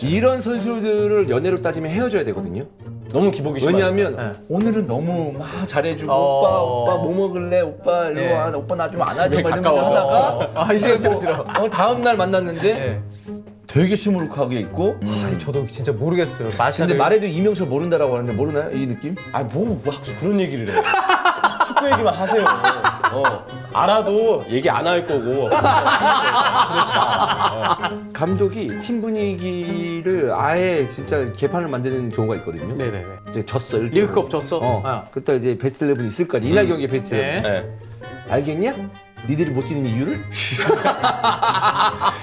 이런 선수들을 연애로 따지면 헤어져야 되거든요. 너무 기복이 심하니까. 왜냐하면 오늘은 너무 막 잘해주고 오빠 뭐 먹을래? 오빠 이리 와. 오빠 나 좀 안아줘. 막 이러면서 하다가 이제 싫어. 다음 날 만났는데 되게 시무룩하게 있고 저도 진짜 모르겠어요. 근데 말해도 이명철 모른다라고 하는데 모르나요? 이 느낌? 뭐 자꾸 그런 얘기를 해. 축구 얘기만 하세요. 알아도 얘기 안 할 거고. 감독이 팀 분위기를 아예 진짜 개판을 만드는 경우가 있거든요. 네네네. 이제 졌어. 리그컵 졌어. 그때 이제 베스트 11 있을 거 아니야. 이날 경기에 베스트 11. 네. 알겠냐? 니들이 못 뛰는 이유를?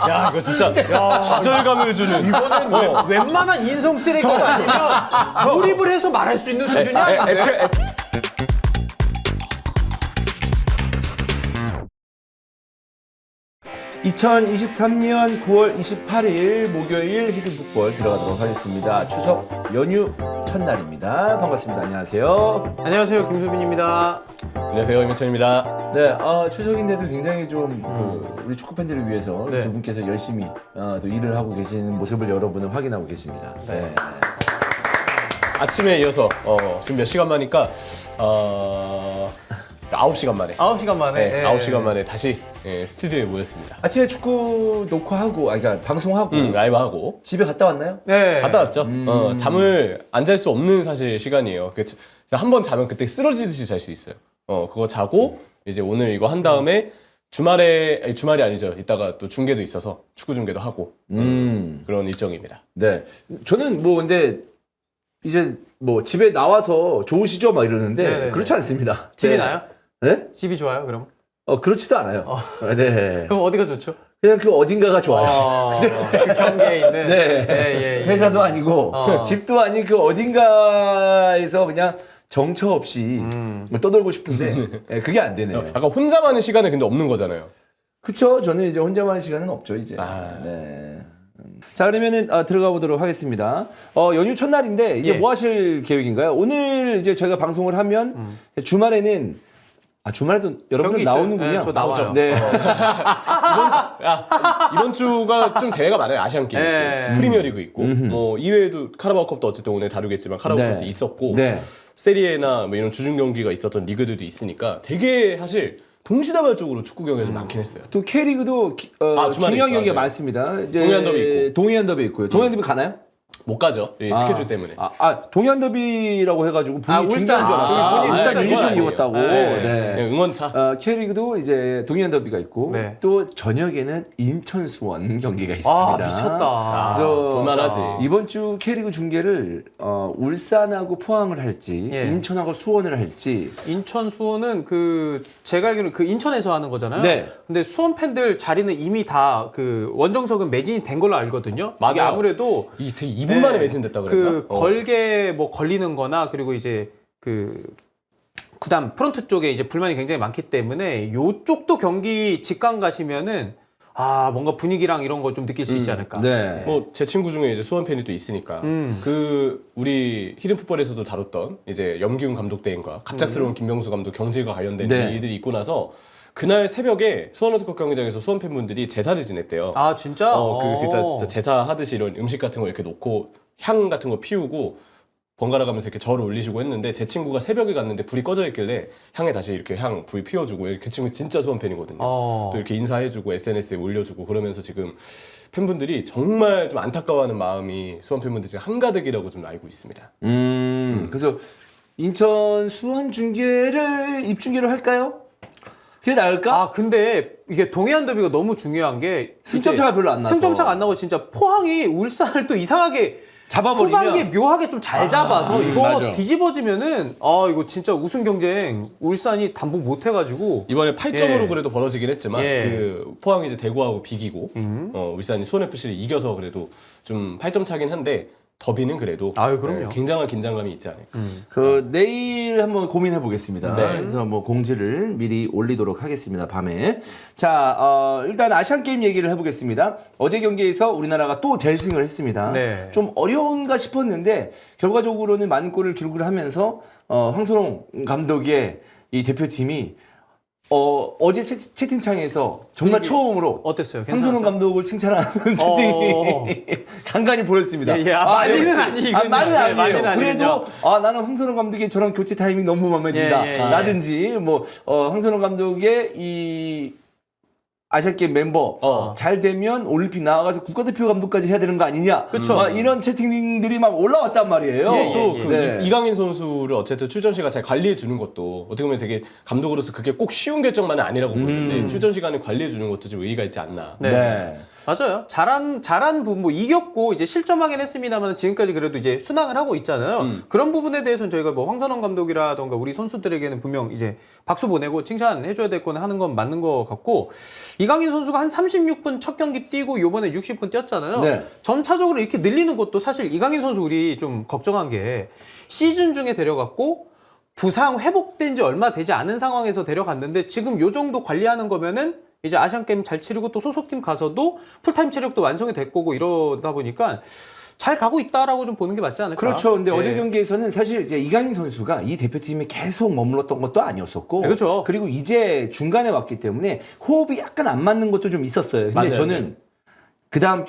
야 이거 진짜 좌절감을 주는. 이거는 웬만한 인성 쓰레기가 아니면 몰입을 해서 말할 수 있는 수준이야. 이게? 2023년 9월 28일 목요일 히든풋볼 들어가도록 하겠습니다. 추석 연휴 첫날입니다. 반갑습니다. 안녕하세요. 안녕하세요, 김수빈입니다. 안녕하세요, 임현철입니다. 네, 추석인데도 굉장히 좀 우리 축구 팬들을 위해서 네. 두 분께서 열심히 또 일을 하고 계시는 모습을 여러분은 확인하고 계십니다. 네. 아침에 이어서 지금 몇 시간 만이니까 9시간 만에. 9시간 만에. 네, 9시간 만에 다시 스튜디오에 모였습니다. 아침에 축구 녹화하고, 그러니까 방송하고 라이브 하고 집에 갔다 왔나요? 네. 갔다 왔죠. 잠을 안 잘 수 없는 사실 시간이에요. 한 번 자면 그때 쓰러지듯이 잘 수 있어요. 그거 자고 이제 오늘 이거 한 다음에 주말이 아니죠. 이따가 또 중계도 있어서 축구 중계도 하고 그런 일정입니다. 네. 저는 뭐 근데 이제 뭐 집에 나와서 좋으시죠? 막 이러는데 네네네. 그렇지 않습니다. 집이 네. 나요? 네? 집이 좋아요, 그럼? 그렇지도 않아요. 네. 그럼 어디가 좋죠? 그냥 그 어딘가가 좋아요. 그 경계에 있는. 네. 예. 회사도 아니고 집도 아닌 그 어딘가에서 그냥 정처 없이 떠돌고 싶은데 네, 그게 안 되네요. 약간 혼자만의 시간은 근데 없는 거잖아요. 그쵸? 저는 이제 혼자만의 시간은 없죠, 이제. 네. 자, 그러면은 들어가 보도록 하겠습니다. 연휴 첫날인데 이제 예. 뭐 하실 계획인가요? 오늘 이제 저희가 방송을 하면 주말에는 주말에도 여러분들 경기 있어요. 나오는군요. 네, 저 나와요. 네. 이번 주가 좀 대회가 많아요. 아시안 게임 네. 있고 프리미어리그 있고 뭐 이외에도 카라바오컵도 어쨌든 오늘 다루겠지만 카라바오컵도 네. 있었고 네. 세리에나 뭐 이런 주중 경기가 있었던 리그들도 있으니까 되게 사실 동시다발적으로 축구 경기가 좀 많긴 했어요. 또 K리그도 주말에 중요한 있죠, 경기가 맞아요. 많습니다. 이제 동해안 더비 있고. 동해안 더비 있고요. 동해안 더비 가나요? 못 가죠. 이 스케줄 때문에. 동해안 더비라고 해가지고 본인이 울산. 중요한 줄 알았어요. 본인 울산 울산 유니폼 아니에요. 입었다고. 네. 네. 응원차. K리그도 이제 동해안 더비가 있고 네. 또 저녁에는 인천 수원 경기가 있습니다. 미쳤다. 그래서 그만하지. 이번 주 K리그 중계를 울산하고 포항을 할지 예. 인천하고 수원을 할지 인천 수원은 제가 알기로는 인천에서 하는 거잖아요. 네. 근데 수원 팬들 자리는 이미 다 원정석은 매진이 된 걸로 알거든요. 맞아요. 이게 아무래도 이게 되게 2분 만에 매진됐다 그랬나? 걸게 뭐 걸리는 거나 그리고 이제 구단 프런트 쪽에 이제 불만이 굉장히 많기 때문에 요쪽도 경기 직관 가시면은 뭔가 분위기랑 이런 거 좀 느낄 수 있지 않을까. 네. 뭐 제 친구 중에 이제 수원 팬이 또 있으니까 우리 히든풋볼에서도 다뤘던 이제 염기훈 감독 대행과 갑작스러운 김명수 감독 경질과 관련된 네. 일들이 있고 나서 그날 새벽에 수원 월드컵 경기장에서 수원 팬분들이 제사를 지냈대요. 아 진짜? 진짜 제사 하듯이 이런 음식 같은 거 이렇게 놓고 향 같은 거 피우고 번갈아 가면서 이렇게 절을 올리시고 했는데 제 친구가 새벽에 갔는데 불이 꺼져 있길래 향에 다시 이렇게 불 피워주고 그 친구 진짜 수원 팬이거든요. 또 이렇게 인사해주고 SNS에 올려주고 그러면서 지금 팬분들이 정말 좀 안타까워하는 마음이 수원 팬분들 지금 한가득이라고 좀 알고 있습니다. 그래서 인천 수원 중계를 입중계로 할까요? 그게 나을까? 근데 이게 동해안 더비가 너무 중요한 게 승점차가 별로 안 나서. 승점차가 안 나고 진짜 포항이 울산을 또 이상하게 잡아버리면 후반기에 묘하게 좀 잘 잡아서 이거 맞아. 뒤집어지면은 이거 진짜 우승 경쟁 울산이 담보 못 해가지고 이번에 8점으로 예. 그래도 벌어지긴 했지만 예. 포항이 이제 대구하고 비기고 울산이 수원FC를 이겨서 그래도 좀 8점 차긴 한데 더비는 그래도 그럼요. 굉장한 긴장감이 있지 않을까. 내일 한번 고민해 보겠습니다. 네. 그래서 뭐 공지를 미리 올리도록 하겠습니다. 밤에. 자, 일단 아시안 게임 얘기를 해보겠습니다. 어제 경기에서 우리나라가 또 대승을 했습니다. 네. 좀 어려운가 싶었는데 결과적으로는 많은 골을 기록을 하면서 황선홍 감독의 이 대표팀이 어제 채팅창에서 정말 분위기 처음으로 어땠어요? 황선홍 괜찮았어요? 감독을 칭찬하는 채팅이 간간히 보였습니다. 예, 많이는 역시. 아니군요. 많이는 네, 아니에요. 많이는 그래도 아니군요. 나는 황선홍 감독의 저런 교체 타이밍 너무 마음에 든다. 예, 예, 예. 라든지 뭐 황선홍 감독의 이 아시안게임 멤버 잘 되면 올림픽 나아가서 국가대표 감독까지 해야 되는 거 아니냐. 그쵸. 막 이런 채팅들이 막 올라왔단 말이에요. 예, 예, 또 예. 그 네. 이강인 선수를 어쨌든 출전 시간 잘 관리해 주는 것도 어떻게 보면 되게 감독으로서 그게 꼭 쉬운 결정만은 아니라고 보는데 출전 시간을 관리해 주는 것도 좀 의의가 있지 않나. 네. 맞아요. 잘한 부분, 뭐 이겼고 이제 실점하긴 했습니다만 지금까지 그래도 이제 순항을 하고 있잖아요. 그런 부분에 대해서는 저희가 뭐 황선홍 감독이라던가 우리 선수들에게는 분명 이제 박수 보내고 칭찬해줘야 될 거는 하는 건 맞는 것 같고 이강인 선수가 한 36분 첫 경기 뛰고 요번에 60분 뛰었잖아요. 네. 점차적으로 이렇게 늘리는 것도 사실 이강인 선수 우리 좀 걱정한 게 시즌 중에 데려갔고 부상 회복된 지 얼마 되지 않은 상황에서 데려갔는데 지금 요 정도 관리하는 거면은 이제 아시안게임 잘 치르고 또 소속팀 가서도 풀타임 체력도 완성이 될 거고 이러다 보니까 잘 가고 있다라고 좀 보는 게 맞지 않을까? 그렇죠. 근데 예. 어제 경기에서는 사실 이제 이강인 선수가 이 대표팀에 계속 머물렀던 것도 아니었었고, 네, 그렇죠. 그리고 이제 중간에 왔기 때문에 호흡이 약간 안 맞는 것도 좀 있었어요. 근데 맞아요. 저는 그 다음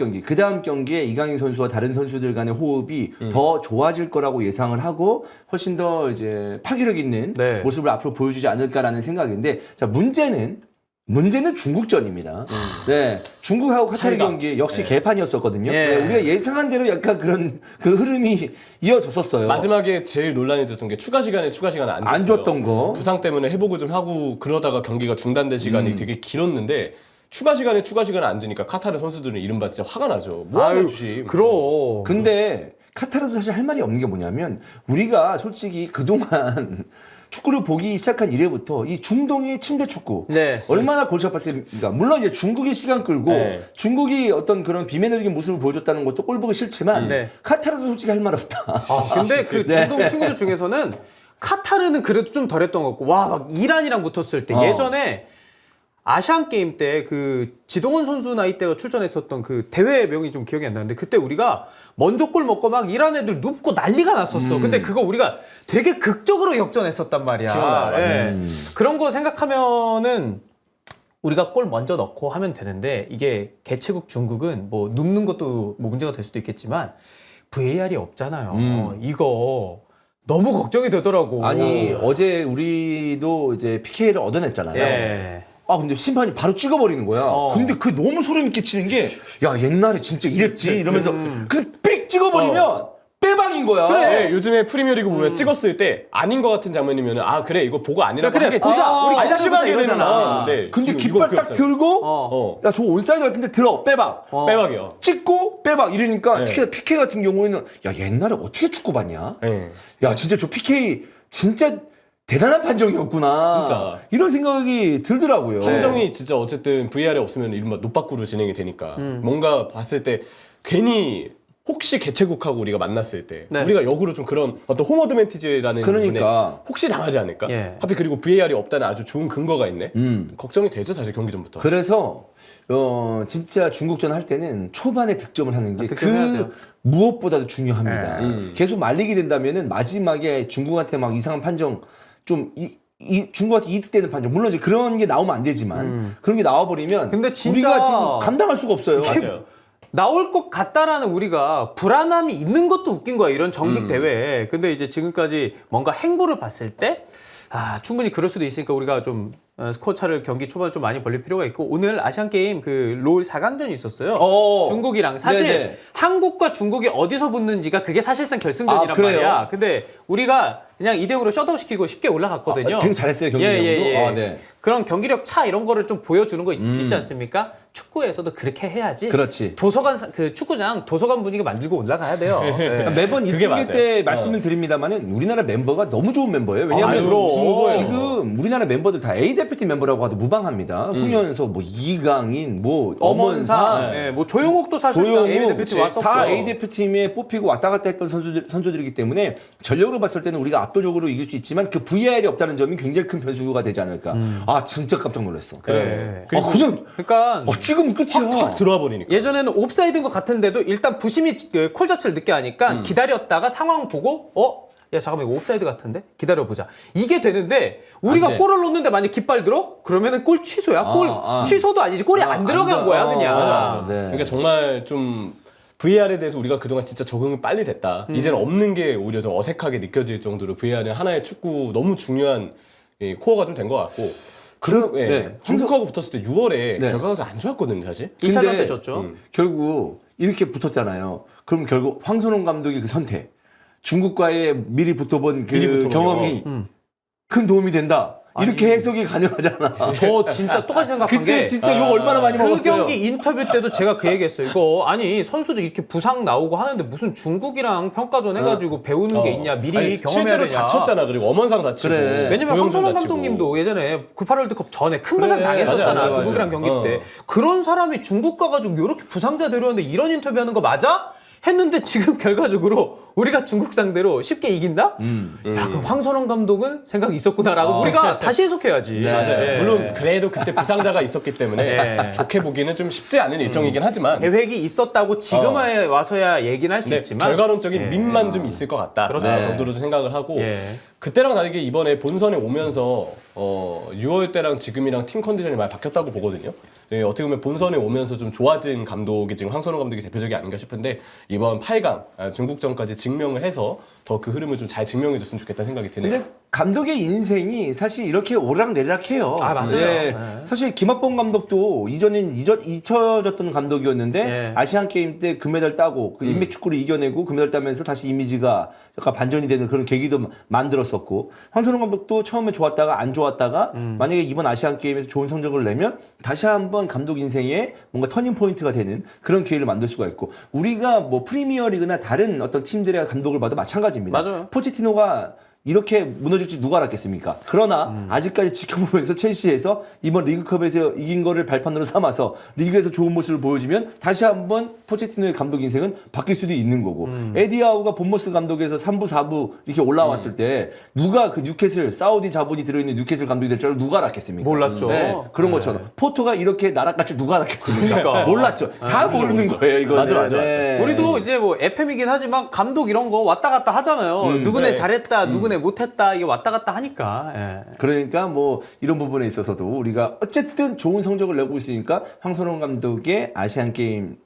경기에 이강인 선수와 다른 선수들 간의 호흡이 더 좋아질 거라고 예상을 하고 훨씬 더 이제 파괴력 있는 네. 모습을 앞으로 보여주지 않을까라는 생각인데, 자, 문제는 중국전입니다. 네, 중국하고 카타르 팔강. 경기 역시 네. 개판이었었거든요. 예. 네, 우리가 예상한 대로 약간 그런 그 흐름이 이어졌었어요. 마지막에 제일 논란이 됐던 게 추가 시간을 안 안 줬어요. 줬던 거. 부상 때문에 회복을 좀 하고 그러다가 경기가 중단된 시간이 되게 길었는데 추가 시간을 안 주니까 카타르 선수들은 이른바 진짜 화가 나죠. 뭐 하는 주심. 그럼. 근데 카타르도 사실 할 말이 없는 게 뭐냐면 우리가 솔직히 그동안 축구를 보기 시작한 이래부터 이 중동의 침대 축구 네. 얼마나 골치 아팠습니까? 물론 이제 중국이 시간 끌고 네. 중국이 어떤 그런 비매너적인 모습을 보여줬다는 것도 꼴 보기 싫지만 네. 카타르도 솔직히 할 말 없다. 근데 그 네. 중동 친구들 중에서는 카타르는 그래도 좀 덜했던 것 같고 와 막 이란이랑 붙었을 때 예전에 아시안 게임 때 그 지동원 선수 나이 때가 출전했었던 그 대회 명이 좀 기억이 안 나는데 그때 우리가 먼저 골 먹고 막 이란 애들 눕고 난리가 났었어. 근데 그거 우리가 되게 극적으로 역전했었단 말이야. 기억나, 맞아요. 예. 그런 거 생각하면은 우리가 골 먼저 넣고 하면 되는데 이게 개최국 중국은 뭐 눕는 것도 뭐 문제가 될 수도 있겠지만 VAR이 없잖아요. 이거 너무 걱정이 되더라고. 아니 어제 우리도 이제 PK를 얻어냈잖아요. 예. 근데 심판이 바로 찍어버리는 거야. 근데 그 너무 소름 끼치는 게, 야, 옛날에 진짜 이랬지. 이러면서, 삑 찍어버리면, 빼박인 거야. 네, 요즘에 프리미어리그 보면 찍었을 때 아닌 것 같은 장면이면 아 그래 이거 보고 아니라고 그래, 하겠지. 보자. 우리 아니, 기다려보자 심하게 이러잖아. 되는 상황이었는데 근데 지금 깃발 이거 딱 그렇잖아. 들고, 야, 저 온사이드 같은데 들어, 빼박. 빼박이요. 찍고, 빼박. 이러니까, 네. 특히 PK 같은 경우에는, 야, 옛날에 어떻게 축구 봤냐? 네. 야, 진짜 저 PK, 진짜 대단한 판정이었구나. 진짜. 이런 생각이 들더라고요. 판정이 진짜 어쨌든 VR이 없으면 이른바 노빠꾸로 진행이 되니까 뭔가 봤을 때 괜히 혹시 개최국하고 우리가 만났을 때 네. 우리가 역으로 좀 그런 어떤 홈 어드밴티지라는 그러니까. 부분에 혹시 당하지 않을까? 예. 하필 그리고 VAR이 없다는 아주 좋은 근거가 있네. 음. 걱정이 되죠 사실 경기 전부터. 그래서 진짜 중국전 할 때는 초반에 득점을 하는 게 득점해야 돼요. 그 무엇보다도 중요합니다. 네. 계속 말리게 된다면은 마지막에 중국한테 막 이상한 판정 좀 중국한테 이득되는 판정 물론 이제 그런 게 나오면 안 되지만 그런 게 나와버리면 근데 진짜 우리가 지금 감당할 수가 없어요. 맞아요. 나올 것 같다라는 우리가 불안함이 있는 것도 웃긴 거야 이런 정식 대회에. 근데 이제 지금까지 뭔가 행보를 봤을 때 충분히 그럴 수도 있으니까 우리가 좀 스코어 차를 경기 초반에 좀 많이 벌릴 필요가 있고 오늘 아시안 게임 그 롤 4강전이 있었어요. 중국이랑 사실 네네. 한국과 중국이 어디서 붙는지가 그게 사실상 결승전이란 그래요? 말이야. 근데 우리가 그냥 2대0으로 셧아웃 시키고 쉽게 올라갔거든요. 되게 잘했어요 경기 내용도. 네. 그런 경기력 차 이런 거를 좀 보여주는 거 있지 않습니까? 축구에서도 그렇게 해야지. 그렇지. 도서관 그 축구장 도서관 분위기 만들고 올라가야 돼요. 네. 매번 그게 입중계 맞아요. 때 말씀을 드립니다만은 우리나라 멤버가 너무 좋은 멤버예요. 왜냐하면 아유, 그럼. 지금 우리나라 멤버들 다 A 대표팀 멤버라고 해도 무방합니다. 홍현석, 뭐 이강인, 뭐 엄원상, 네, 뭐 조용욱도 사실상 A 대표팀 왔었고 다 A 대표팀에 뽑히고 왔다 갔다 했던 선수들이기 때문에 전력으로 봤을 때는 우리가 압도적으로 이길 수 있지만 그 VAR이 없다는 점이 굉장히 큰 변수가 되지 않을까. 진짜 깜짝 놀랐어. 그래. 그냥 그러니까 지금 끝이야. 확 들어와 버리니까. 예전에는 옵사이드인 것 같은데도 일단 부심이 콜 자체를 늦게 하니까 기다렸다가 상황 보고 야 잠깐만 이거 옵사이드 같은데 기다려보자 이게 되는데 우리가 안 돼. 골을 넣는데 만약 깃발 들어 그러면은 골 취소야. 골 취소도 아니지 골이 안 들어간 거야 그냥. 맞아. 네. 그러니까 정말 좀 VAR에 대해서 우리가 그동안 진짜 적응을 빨리 됐다. 이제는 없는 게 오히려 좀 어색하게 느껴질 정도로 VAR은 하나의 축구 너무 중요한 코어가 좀 된 것 같고. 중국하고 붙었을 때 6월에 네. 결과가 좀 안 좋았거든요, 사실. 2차전 때 졌죠. 결국 이렇게 붙었잖아요. 그럼 결국 황선홍 감독의 그 선택, 중국과의 미리 붙어본 그 미리 붙어본 경험이 큰 도움이 된다. 이렇게 해석이 가능하잖아. 저 진짜 똑같이 생각한 그때 게 진짜 욕 얼마나 많이 그 먹었어요. 경기 인터뷰 때도 제가 그 얘기했어요. 이거 아니 선수들 이렇게 부상 나오고 하는데 무슨 중국이랑 평가전 해가지고 배우는 게 있냐 미리 아니, 경험해야 실제로 되냐. 다쳤잖아. 그리고 엄원상 다치고. 그래. 왜냐면 고영준 황선홍 다치고. 감독님도 예전에 98 월드컵 전에 큰 부상 그래, 당했었잖아. 맞아, 맞아, 중국이랑 맞아. 경기 때. 그런 사람이 중국 가가지고 이렇게 부상자 데려왔는데 이런 인터뷰하는 거 맞아? 했는데 지금 결과적으로 우리가 중국 상대로 쉽게 이긴다? 야, 그럼 황선홍 감독은 생각이 있었구나라고 우리가 다시 해석해야지. 네. 맞아요. 예. 물론 그래도 그때 부상자가 있었기 때문에 예. 좋게 보기는 좀 쉽지 않은 일정이긴 하지만 계획이 있었다고 지금 와서야 얘기는 할 수 근데 있지만 결과론적인 예. 민만 좀 있을 것 같다. 그렇죠. 정도로 생각을 하고 예. 그때랑 다르게 이번에 본선에 오면서 6월 때랑 지금이랑 팀 컨디션이 많이 바뀌었다고 보거든요. 예, 어떻게 보면 본선에 오면서 좀 좋아진 감독이 지금 황선홍 감독이 대표적이 아닌가 싶은데 이번 8강 중국전까지 증명을 해서 더 그 흐름을 좀 잘 증명해줬으면 좋겠다는 생각이 드네요. 근데 감독의 인생이 사실 이렇게 오락내리락해요. 아, 맞아요. 예. 네. 사실 김학범 감독도 이전엔 잊혀졌던 감독이었는데 예. 아시안 게임 때 금메달 따고 그 인맥 축구를 이겨내고 금메달 따면서 다시 이미지가 약간 반전이 되는 그런 계기도 만들었었고 황선홍 감독도 처음에 좋았다가 안 좋았다가 만약에 이번 아시안 게임에서 좋은 성적을 내면 다시 한번 감독 인생에 뭔가 터닝 포인트가 되는 그런 기회를 만들 수가 있고 우리가 뭐 프리미어리그나 다른 어떤 팀들의 감독을 봐도 마찬가지입니다. 맞아요. 포체티노가 이렇게 무너질지 누가 알았겠습니까? 그러나 아직까지 지켜보면서 첼시에서 이번 리그컵에서 이긴 거를 발판으로 삼아서 리그에서 좋은 모습을 보여주면 다시 한번 포체티노의 감독 인생은 바뀔 수도 있는 거고 에디아우가 본머스 감독에서 3부, 4부 이렇게 올라왔을 때 누가 그 뉴캐슬 사우디 자본이 들어있는 뉴캐슬 감독이 될 줄 누가 알았겠습니까? 몰랐죠. 네, 그런 것처럼 포토가 이렇게 나락갈 줄 누가 알았겠습니까? 그러니까. 몰랐죠. 다 모르는 거예요, 이거는. 맞아. 우리도 이제 뭐 FM이긴 하지만 감독 이런 거 왔다 갔다 하잖아요. 누구네 네. 잘했다, 누구네 못했다 이게 왔다 갔다 하니까. 예. 그러니까 뭐 이런 부분에 있어서도 우리가 어쨌든 좋은 성적을 내고 있으니까 황선홍 감독의 아시안 게임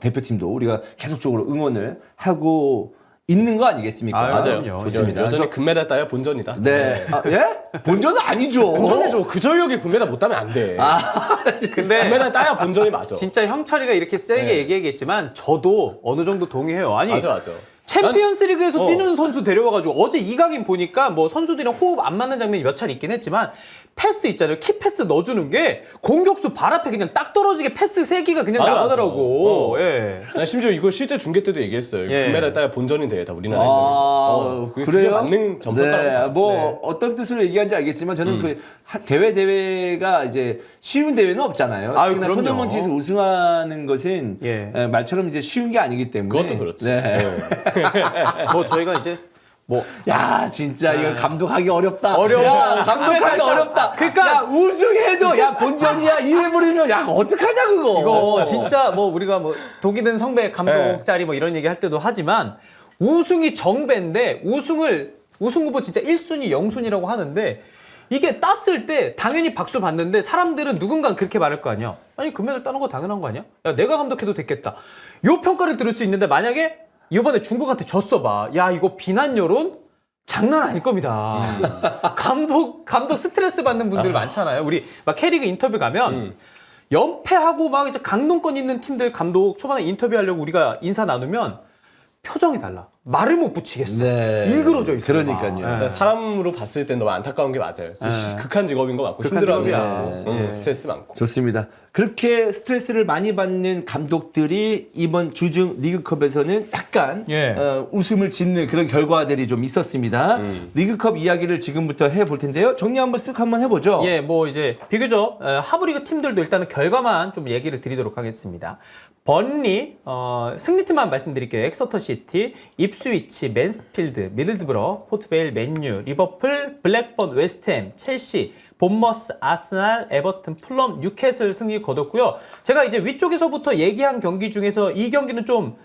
대표팀도 우리가 계속적으로 응원을 하고 있는 거 아니겠습니까? 아유, 맞아요. 그럼요. 좋습니다. 여전히 그래서- 금메달 따야 본전이다. 네. 아, 예? 본전은 아니죠. 본전이죠. 그 전력에 금메달 못 따면 안 돼. 근데 금메달 따야 본전이 맞아. 진짜 형철이가 이렇게 세게 네. 얘기하겠지만 저도 어느 정도 동의해요. 아니 맞아. 챔피언스 리그에서 어. 뛰는 선수 데려와가지고 어제 이강인 보니까 뭐 선수들이랑 호흡 안 맞는 장면이 몇 차례 있긴 했지만 패스 있잖아요. 키 패스 넣어주는 게 공격수 발 앞에 그냥 딱 떨어지게 패스 3개가 그냥 맞아, 나가더라고. 맞아. 예. 난 심지어 이거 실제 중계 때도 얘기했어요. 예. 금메달 따야 본전이 돼. 다 우리나라 입장에서. 그게 그래요? 맞는 점평가입니다. 네, 뭐 네. 어떤 뜻으로 얘기하는지 알겠지만 저는 그 대회가 이제 쉬운 대회는 없잖아요. 아유, 특히나 그럼요. 토너먼트에서 우승하는 것은 예. 말처럼 이제 쉬운 게 아니기 때문에 그것도 그렇지. 네. 뭐 저희가 이제 뭐 야 진짜 이거 감독하기 어렵다. 어려워. 야, 감독하기 어렵다. 그러니까- 야, 우승해도 야 본전이야 이래버리면 야 어떡하냐 그거. 이거 진짜 뭐 우리가 뭐 독이 든 성배 감독 자리 뭐 이런 얘기 할 때도 하지만 우승이 정배인데 우승 후보 진짜 1순위 0순위라고 하는데 이게 땄을 때 당연히 박수 받는데 사람들은 누군가는 그렇게 말할 거 아니야. 아니 금메달 따는 거 당연한 거 아니야? 야 내가 감독해도 됐겠다. 요 평가를 들을 수 있는데 만약에 이번에 중국한테 졌어 봐. 야 이거 비난 여론 장난 아닐 겁니다. 감독 스트레스 받는 분들 많잖아요. 우리 막 K리그 인터뷰 가면 연패하고 막 이제 강동권 있는 팀들 감독 초반에 인터뷰하려고 우리가 인사 나누면 표정이 달라. 말을 못 붙이겠어. 네. 일그러져 있어. 그러니까요. 그래서 사람으로 봤을 땐 너무 안타까운 게 맞아요. 극한 직업인 거 맞고 극한 힘들어하고 직업이야. 예. 스트레스 많고. 좋습니다. 그렇게 스트레스를 많이 받는 감독들이 이번 주중 리그컵에서는 약간 예. 웃음을 짓는 그런 결과들이 좀 있었습니다. 리그컵 이야기를 지금부터 해볼 텐데요. 정리 한번 해보죠. 예, 뭐 이제 비교적 하브리그 팀들도 일단은 결과만 좀 얘기를 드리도록 하겠습니다. 번리 승리팀만 말씀드릴게요. 엑서터 시티, 입스위치, 맨스필드, 미들즈브러, 포트베일, 맨유, 리버풀, 블랙번, 웨스트햄, 첼시, 본머스, 아스날, 에버튼, 풀럼, 뉴캐슬 승리 거뒀고요. 제가 이제 위쪽에서부터 얘기한 경기 중에서 이 경기는 좀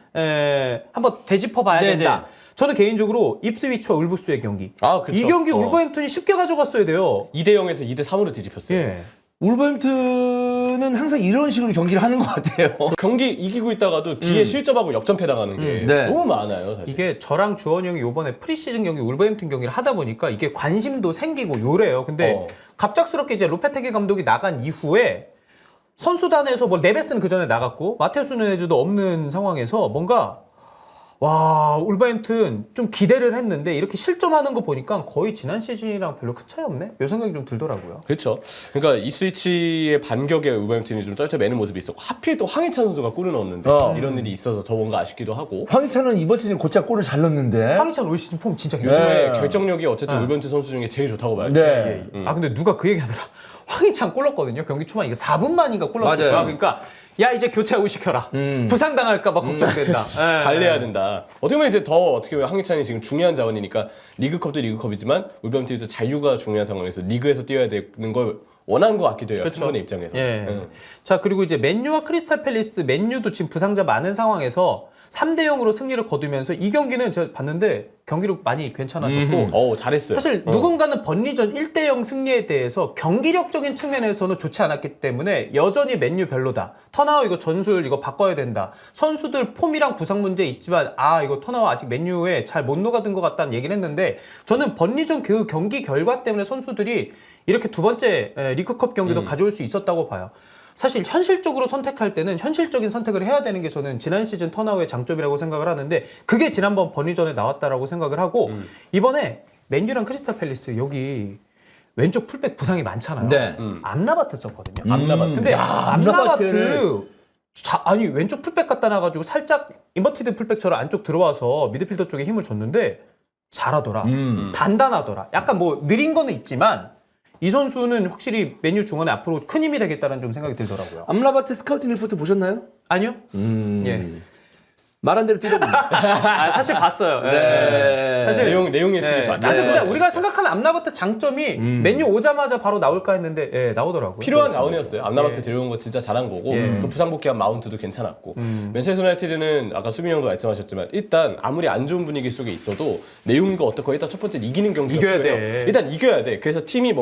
한번 되짚어 봐야 네네. 된다. 저는 개인적으로 입스위치와 울브스의 경기. 아, 그쵸. 이 경기 어. 울버햄튼이 쉽게 가져갔어야 돼요. 2대0에서 2대3으로 뒤집혔어요. 예. 울버햄튼은 항상 이런 식으로 경기를 하는 것 같아요. 경기 이기고 있다가도 뒤에 실점하고 역전패 당하는 게 네. 너무 많아요, 사실. 이게 저랑 주원이 형이 요번에 프리시즌 경기 울버햄튼 경기를 하다 보니까 이게 관심도 생기고 요래요. 근데 갑작스럽게 이제 로페테기 감독이 나간 이후에 선수단에서 뭐 네베스는 그 전에 나갔고 마테우스 누네즈도 없는 상황에서 뭔가 와 울버햄튼 좀 기대를 했는데 이렇게 실점하는 거 보니까 거의 지난 시즌이랑 별로 큰 차이 없네? 이 생각이 좀 들더라고요. 그렇죠. 그러니까 이 스위치의 반격에 울버햄튼이 좀 쩔쩔매는 모습이 있었고 하필 또 황희찬 선수가 골을 넣었는데 이런 일이 있어서 더 뭔가 아쉽기도 하고 황희찬은 이번 시즌 곧잘 골을 잘 넣는데. 황희찬 올 시즌 폼 진짜 요즘에 괜찮아요. 결정력이 어쨌든 울버햄튼 선수 중에 제일 좋다고 봐요. 네. 아 근데 누가 그 얘기 하더라. 황희찬 골 넣었거든요. 경기 초반 이게 4분 만인가 골 넣었을 맞아요. 거야. 그러니까 야 이제 교체하고 시켜라. 부상당할까 봐 걱정된다. 예. 달래야 된다. 어떻게 보면 이제 더 어떻게 보면 황희찬이 지금 중요한 자원이니까 리그컵도 리그컵이지만 울버햄튼도 잔류가 중요한 상황에서 리그에서 뛰어야 되는 걸 원한 것 같기도 해요. 그쵸. 팬분의 입장에서. 예. 응. 자 그리고 이제 맨유와 크리스탈 팰리스 맨유도 지금 부상자 많은 상황에서 3대 0으로 승리를 거두면서 이 경기는 제가 봤는데 경기력 많이 괜찮아졌고 잘했어요. 사실 누군가는 번리전 1대 0 승리에 대해서 경기력적인 측면에서는 좋지 않았기 때문에 여전히 맨유 별로다. 터나우 이거 전술 이거 바꿔야 된다. 선수들 폼이랑 부상 문제 있지만 아 이거 터나우 아직 맨유에 잘 못 녹아든 것 같다는 얘기를 했는데 저는 번리전 그 경기 결과 때문에 선수들이 이렇게 두 번째 리그컵 경기도 가져올 수 있었다고 봐요. 사실 현실적으로 선택할 때는 현실적인 선택을 해야 되는 게 저는 지난 시즌 턴아웃의 장점이라고 생각을 하는데 그게 지난번 번리전에 나왔다라고 생각을 하고 이번에 맨유랑 크리스탈 팰리스 여기 왼쪽 풀백 부상이 많잖아요. 네. 암라바트 썼거든요. 암라바트. 근데 암라바트 암라바트를- 아니 왼쪽 풀백 갖다 놔가지고 살짝 인버티드 풀백처럼 안쪽 들어와서 미드필더 쪽에 힘을 줬는데 잘하더라. 단단하더라. 약간 뭐 느린 거는 있지만 이 선수는 확실히 맨유 중원에 앞으로 큰 힘이 되겠다는 좀 생각이 들더라고요. 암라바트 스카우팅 리포트 보셨나요? 아니요? 예. 말한 대로 뛰더군요. 아, 사실 봤어요. 네. 사실 내용 예측이 좋았죠. 사실 근데 네. 우리가 생각하는 암라바트 장점이 맨유 오자마자 바로 나올까 했는데 예, 나오더라고요. 필요한 라운이었어요. 암라바트 예. 데려온 거 진짜 잘한 거고 예. 또 부상 복귀한 마운트도 괜찮았고 맨체스터 유나이티드는 아까 수빈 형도 말씀하셨지만 일단 아무리 안 좋은 분위기 속에 있어도 내용과 어떻고 일단 첫 번째 이기는 경기가 이겨야 필요해요. 돼. 일단 이겨야 돼. 그래서 팀이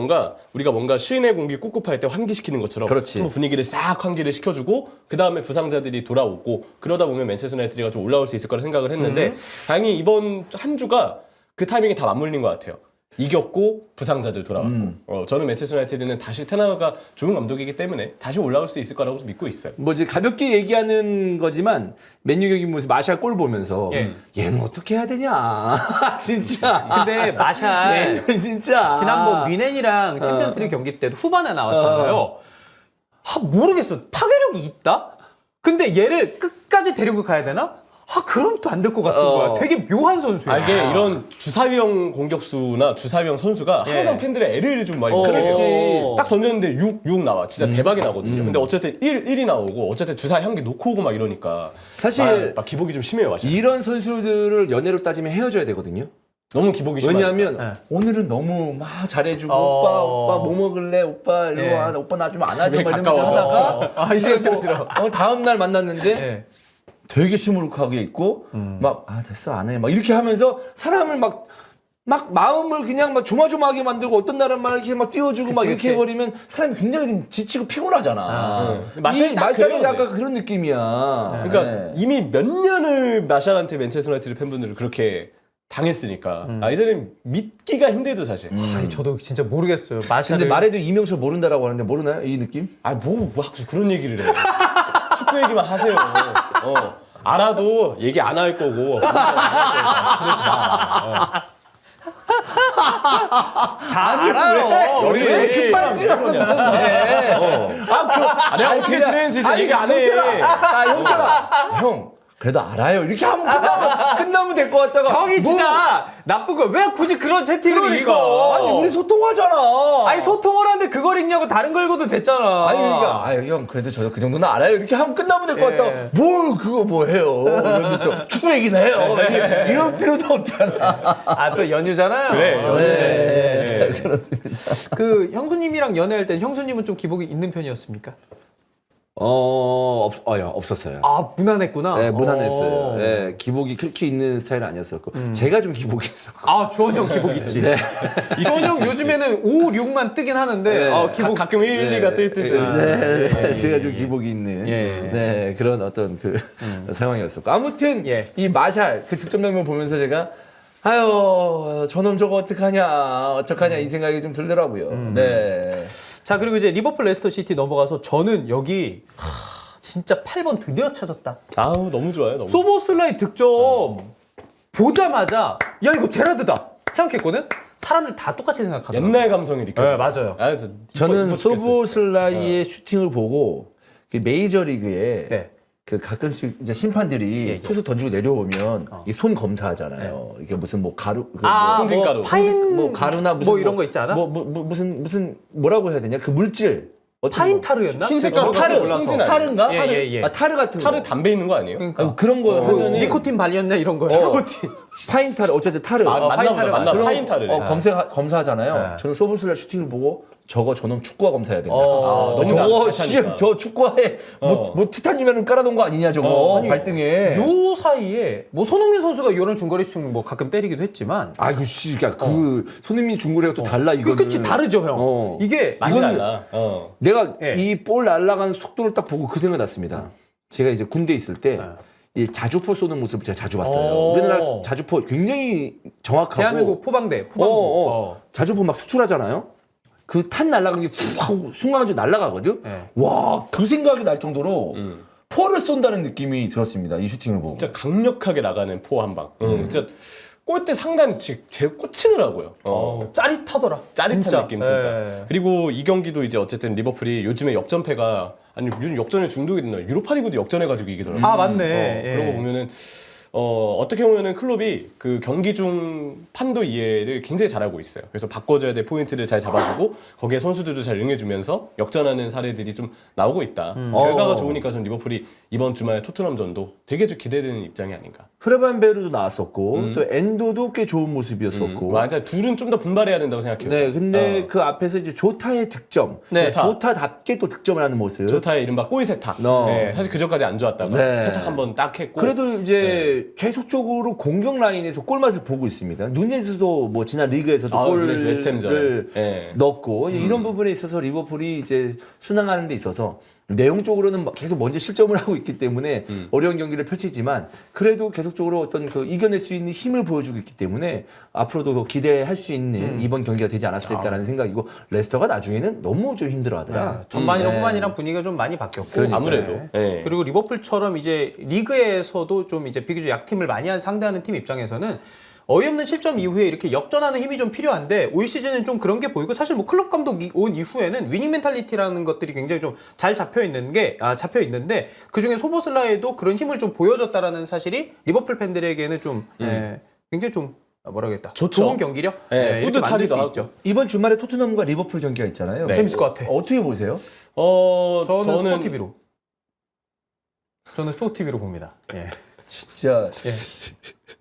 우리가 뭔가 실내 공기 꿉꿉할 때 환기시키는 것처럼 그렇지. 한번 분위기를 싹 환기를 시켜주고 그 다음에 부상자들이 돌아오고 그러다 보면 맨체스터 유나이티드가 좀 올라올 수 있을 거라 생각을 했는데 다행히 이번 한 주가 그 타이밍에 다 맞물린 것 같아요. 이겼고 부상자들 돌아왔고 저는 맨체스터 유나이티드는 다시 테나가 좋은 감독이기 때문에 다시 올라올 수 있을 거라고 믿고 있어요. 뭐 이제 가볍게 얘기하는 거지만 맨유 경기 모습 마샬 골 보면서 얘는 어떻게 해야 되냐 진짜. 근데 마샬 얘는 진짜 지난번 뮌헨이랑 챔피언스리그 경기 때도 후반에 나왔잖아요. 모르겠어. 파괴력이 있다? 근데 얘를 끝까지 데리고 가야 되나? 그럼 또 안 될 것 같은 거야. 되게 묘한 선수야. 이게 이런 주사위형 공격수나 주사위형 선수가 항상 팬들의 애를 좀 많이 그렇지. 딱 던졌는데 6 나와. 진짜 대박이 나거든요. 근데 어쨌든 1이 나오고 어쨌든 주사 향기 놓고 오고 막 이러니까 사실 막 기복이 좀 심해요. 마샬. 이런 선수들을 연애로 따지면 헤어져야 되거든요. 너무 기복이 심하니까. 왜냐하면 오늘은 너무 막 잘해주고 오빠 뭐 먹을래? 오빠 이리 와. 오빠 나 좀 안아줘. 막 이러면서 하다가 이제 싫어. 다음 날 만났는데 네. 되게 시무룩하게 있고 막 됐어 안 해 막 이렇게 하면서 사람을 막 마음을 그냥 막 조마조마하게 만들고 어떤 날은 막 이렇게 막 띄워주고 막 이렇게 그치. 해버리면 사람이 굉장히 좀 지치고 피곤하잖아. 마샬이 이 딱 마샬이 그런 약간 건데. 그런 느낌이야. 그러니까 네. 이미 몇 년을 마샬한테 맨체스터 유나이티드 팬분들을 그렇게 당했으니까 이제는 믿기가 힘들죠 사실. 아니, 저도 진짜 모르겠어요. 마샬을. 근데 말해도 이명철 모르는다라고 하는데 모르나요 이 느낌? 뭐 자꾸 그런 얘기를 해. 축구 얘기만 하세요. 알아도 얘기 안 할 거고. 그러지 마. 다 알아요. 우리 왜 급발진하면서 내가 어떻게 지내는지 이제 얘기 안 해. 형철아 형 그래도 알아요 이렇게 하면 끝나면 될 것 같다가 형이 진짜 나쁜 거 왜 굳이 그런 채팅을 그러니까. 읽어? 아니 우리 소통하잖아. 아니 소통을 하는데 그걸 읽냐고 다른 거 읽어도 됐잖아. 아니 그러니까 형 그래도 저 그 정도는 알아요 이렇게 하면 끝나면 될 것 같다가 뭘 그거 뭐 해요 이러면서 축구 얘기나 해요 이럴 필요도 없잖아. 또 연휴잖아요. 그래, 그렇습니다. 그 형수님이랑 연애할 땐 형수님은 좀 기복이 있는 편이었습니까? 없었어요. 아, 무난했구나. 네, 무난했어요. 네, 기복이 그렇게 있는 스타일은 아니었었고 제가 좀 기복이 있었고. 아, 주원형 기복 있지. 네. 주원형 요즘에는 5, 6만 뜨긴 하는데 네. 기복 가끔 1, 2가 뜰 때. 네, 제가 좀 기복이 있는 예. 네, 그런 어떤 그 상황이었었고. 아무튼 예. 이 마샬 그 득점 장면 보면서 제가 아유 저놈 저거 어떡하냐 이 생각이 좀 들더라고요. 네. 자, 그리고 이제 리버풀 레스터 시티 넘어가서 저는 여기 진짜 8번 드디어 찾았다. 아우 너무 좋아요. 너무. 소보슬라이 득점 보자마자 야 이거 제라드다 생각했거든. 사람들 다 똑같이 생각하더라고요. 옛날 감성이 느껴져요. 네, 맞아요. 아, 저 저는 이뻐 죽겠어요, 소보슬라이의 슈팅을 보고 그 메이저리그에 네. 그 가끔씩 이제 심판들이 예. 투수 던지고 내려오면 이 손 검사하잖아요. 이게 무슨 뭐 가루 그 아, 콩진 가루. 파인 뭐 가루나 무슨 뭐 이런 거 있지 않아? 무슨 뭐라고 해야 되냐 그 물질 어떤 파인 거. 타르였나? 흰색 제가 가루, 타르 몰라서. 몰라서. 타르인가? 예, 타르? 예, 예. 아, 타르 같은 거. 타르 담배 있는 거 아니에요? 그러니까 아니, 그런 거 뭐 하면은 니코틴 발렸냐 이런 거요. 파인 타르 어쨌든 타르. 아, 맞나 파인 보다. 타르 맞나 맞아요. 파인 타르래. 검사하잖아요. 네. 저는 소보슬라이 슈팅을 보고 저놈 축구화 검사해야 된다. 너무 저거 잘하니까. 저 축구화에 뭐 티타늄을 깔아놓은 거 아니냐 저거 아니, 발등에. 요 사이에 뭐 손흥민 선수가 이런 중거리 슈팅 뭐 가끔 때리기도 했지만 아이고 씨, 그 손흥민 중거리가 또 달라 이거. 그치 다르죠 형. 어. 이게 맛이 이거는- 달라. 내가 예. 이 볼 날아가는 속도를 딱 보고 그 생각 났습니다. 제가 이제 군대 있을 때. 이 자주포 쏘는 모습을 제가 자주 봤어요. 우리나라 자주포 굉장히 정확하고. 대한민국 포방대 포방부. 자주포 막 수출하잖아요. 그 탄 날아가는 게 푹 하고 순간적으로 날아가거든. 네. 와, 그 생각이 날 정도로 음. 포를 쏜다는 느낌이 들었습니다. 이 슈팅을 보고. 진짜 강력하게 나가는 포 한 방. 진짜 골대 상단이 제 꽂히더라고요. 짜릿하더라. 짜릿한 진짜. 느낌 진짜. 예. 그리고 이 경기도 이제 어쨌든 리버풀이 요즘에 역전패가 아니 요즘 역전에 중독이 됐나 유로파리그도 역전해가지고 이기더라고요. 아 맞네. 예. 그러고 보면은 어떻게 보면은 클롭이 그 경기 중 판도 이해를 굉장히 잘하고 있어요. 그래서 바꿔줘야 될 포인트를 잘 잡아주고 거기에 선수들도 잘 응해주면서 역전하는 사례들이 좀 나오고 있다. 결과가 어. 좋으니까 전 리버풀이 이번 주말 토트넘전도 되게 좀 기대되는 입장이 아닌가. 프레반베르도 나왔었고 또 엔도도 꽤 좋은 모습이었었고. 맞아, 둘은 좀 더 분발해야 된다고 생각해요. 네, 근데 그 앞에서 이제 조타의 득점. 네. 조타답게 또 득점을 하는 모습. 조타의 이른바 꼬이 세탁. 어. 네, 사실 그 전까지 안 좋았다가 네. 세탁 한번 딱 했고. 그래도 이제 계속적으로 공격 라인에서 골맛을 보고 있습니다. 누네즈도 뭐 지난 리그에서도 골을 그래서 웨스트햄전. 네. 넣었고 이런 부분에 있어서 리버풀이 이제 순항하는 데 있어서 내용적으로는 계속 먼저 실점을 하고 있기 때문에 어려운 경기를 펼치지만 그래도 계속적으로 어떤 그 이겨낼 수 있는 힘을 보여주고 있기 때문에 앞으로도 더 기대할 수 있는 이번 경기가 되지 않았을까라는 생각이고 레스터가 나중에는 너무 좀 힘들어하더라. 전반이랑 네. 후반이랑 분위기가 좀 많이 바뀌었고 그러니까요. 아무래도. 네. 그리고 리버풀처럼 이제 리그에서도 좀 이제 비교적 약팀을 많이 상대하는 팀 입장에서는 어이없는 실점 이후에 이렇게 역전하는 힘이 좀 필요한데 올 시즌은 좀 그런 게 보이고 사실 뭐 클럽 감독이 온 이후에는 위닝 멘탈리티라는 것들이 굉장히 좀 잘 잡혀 있는데 그 중에 소보슬라에도 그런 힘을 좀 보여줬다라는 사실이 리버풀 팬들에게는 좀 굉장히 좀 뭐라 그랬다 좋죠. 좋은 경기력 네, 이렇게 만들 수 뿌듯하기도 있죠. 하고. 이번 주말에 토트넘과 리버풀 경기가 있잖아요. 네. 재밌을 것 같아. 어떻게 보세요? 저는 스포티비로. 저는 스포티비로 봅니다. 예. 진짜 예.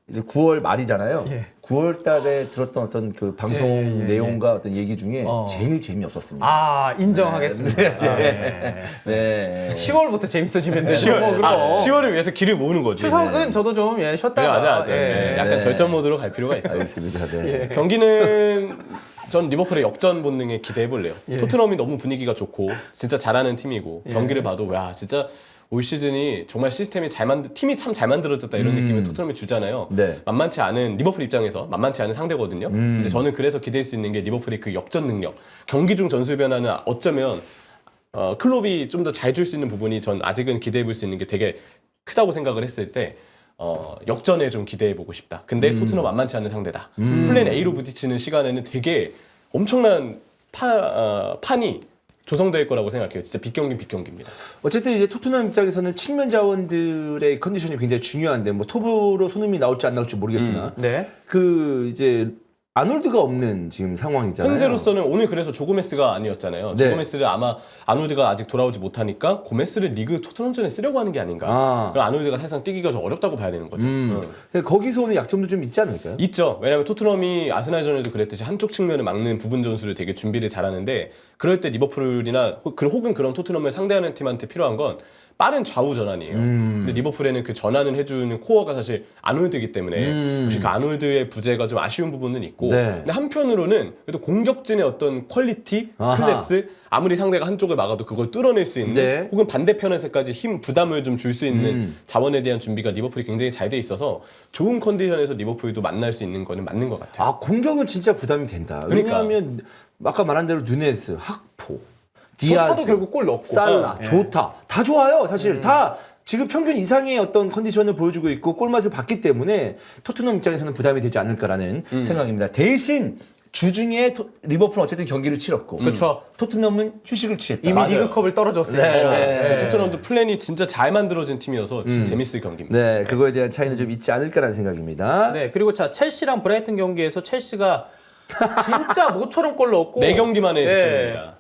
이제 9월 말이잖아요. 예. 9월 달에 들었던 어떤 그 방송 예. 내용과 어떤 얘기 중에 어. 제일 재미없었습니다. 아 인정하겠습니다. 네. 네. 10월부터 재밌어지면 되죠. 10월, 뭐 그럼. 10월을 위해서 길을 모으는 거지. 추석은 저도 좀 네, 쉬었다가 맞아. 예. 네, 약간 네. 절전 모드로 갈 필요가 있어요. 알겠습니다. 네. 경기는 전 리버풀의 역전 본능에 기대해 볼래요. 예. 토트넘이 너무 분위기가 좋고 진짜 잘하는 팀이고 예. 경기를 봐도 야 진짜 올 시즌이 정말 시스템이 팀이 참 잘 만들어졌다 이런 느낌을 토트넘이 주잖아요. 네. 만만치 않은 리버풀 입장에서 만만치 않은 상대거든요. 근데 저는 그래서 기대할 수 있는 게 리버풀의 그 역전 능력, 경기 중 전술 변화는 어쩌면 클롭이 좀 더 잘 줄 수 있는 부분이 전 아직은 기대해 볼 수 있는 게 되게 크다고 생각을 했을 때 역전에 좀 기대해 보고 싶다. 근데 토트넘 만만치 않은 상대다. 플랜 A로 부딪히는 시간에는 되게 엄청난 판이 조성될 거라고 생각해요. 진짜 빅경기입니다. 어쨌든 이제 토트넘 입장에서는 측면 자원들의 컨디션이 굉장히 중요한데 뭐 톱으로 손흥민이 나올지 안 나올지 모르겠으나 네. 그 이제 아놀드가 없는 지금 상황이잖아요. 현재로서는 오늘 그래서 조고메스가 아니었잖아요. 네. 조고메스를 아마 아놀드가 아직 돌아오지 못하니까 고메스를 리그 토트넘전에 쓰려고 하는 게 아닌가. 아. 그럼 아놀드가 사실상 뛰기가 좀 어렵다고 봐야 되는 거죠. 거기서 오는 약점도 좀 있지 않을까요? 있죠. 왜냐하면 토트넘이 아스날전에도 그랬듯이 한쪽 측면을 막는 부분 전술을 되게 준비를 잘하는데 그럴 때 리버풀이나 혹은 그런 토트넘을 상대하는 팀한테 필요한 건 빠른 좌우 전환이에요. 근데 리버풀에는 그 전환을 해주는 코어가 사실 아놀드이기 때문에 역시 그 아놀드의 부재가 좀 아쉬운 부분은 있고 네. 근데 한편으로는 그래도 공격진의 어떤 퀄리티, 아하. 클래스 아무리 상대가 한쪽을 막아도 그걸 뚫어낼 수 있는 네. 혹은 반대편에서까지 힘, 부담을 좀 줄 수 있는 자원에 대한 준비가 리버풀이 굉장히 잘 돼 있어서 좋은 컨디션에서 리버풀도 만날 수 있는 거는 맞는 것 같아요. 아, 공격은 진짜 부담이 된다. 그러니까. 왜냐하면 아까 말한 대로 누네스, 학포, 조타도 디아스, 결국 골 넣고 살라, 예. 조타 다 좋아요. 사실 다 지금 평균 이상의 어떤 컨디션을 보여주고 있고 골맛을 봤기 때문에 토트넘 입장에서는 부담이 되지 않을까라는 생각입니다. 대신 주중에 리버풀은 어쨌든 경기를 치렀고 그렇죠. 토트넘은 휴식을 취했다. 이미 맞아요. 리그컵을 떨어졌어요. 네. 토트넘도 플랜이 진짜 잘 만들어진 팀이어서 진짜 재밌을 경기입니다. 네, 그거에 대한 차이는 좀 있지 않을까라는 생각입니다. 네, 그리고 자 첼시랑 브라이튼 경기에서 첼시가 진짜 모처럼 골 넣었고 4경기 만에 득점입니다.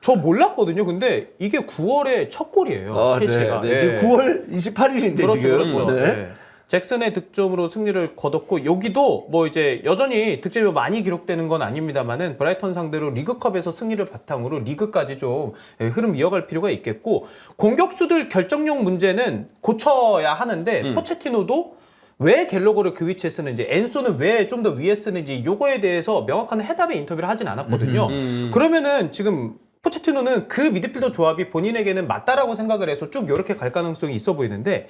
저 몰랐거든요. 근데 이게 9월에 첫 골이에요. 첼시가. 네, 네. 지금 9월 28일인데 그렇죠, 지금. 그렇죠. 네. 네. 잭슨의 득점으로 승리를 거뒀고 여기도 뭐 이제 여전히 득점이 많이 기록되는 건 아닙니다만은 브라이턴 상대로 리그컵에서 승리를 바탕으로 리그까지 좀 흐름 이어갈 필요가 있겠고 공격수들 결정력 문제는 고쳐야 하는데 포체티노도 왜 갤러거를 그 위치에 쓰는지 엔소는 왜 좀 더 위에 쓰는지 요거에 대해서 명확한 해답의 인터뷰를 하진 않았거든요. 그러면은 지금 포체티노는 그 미드필더 조합이 본인에게는 맞다라고 생각을 해서 쭉 이렇게 갈 가능성이 있어 보이는데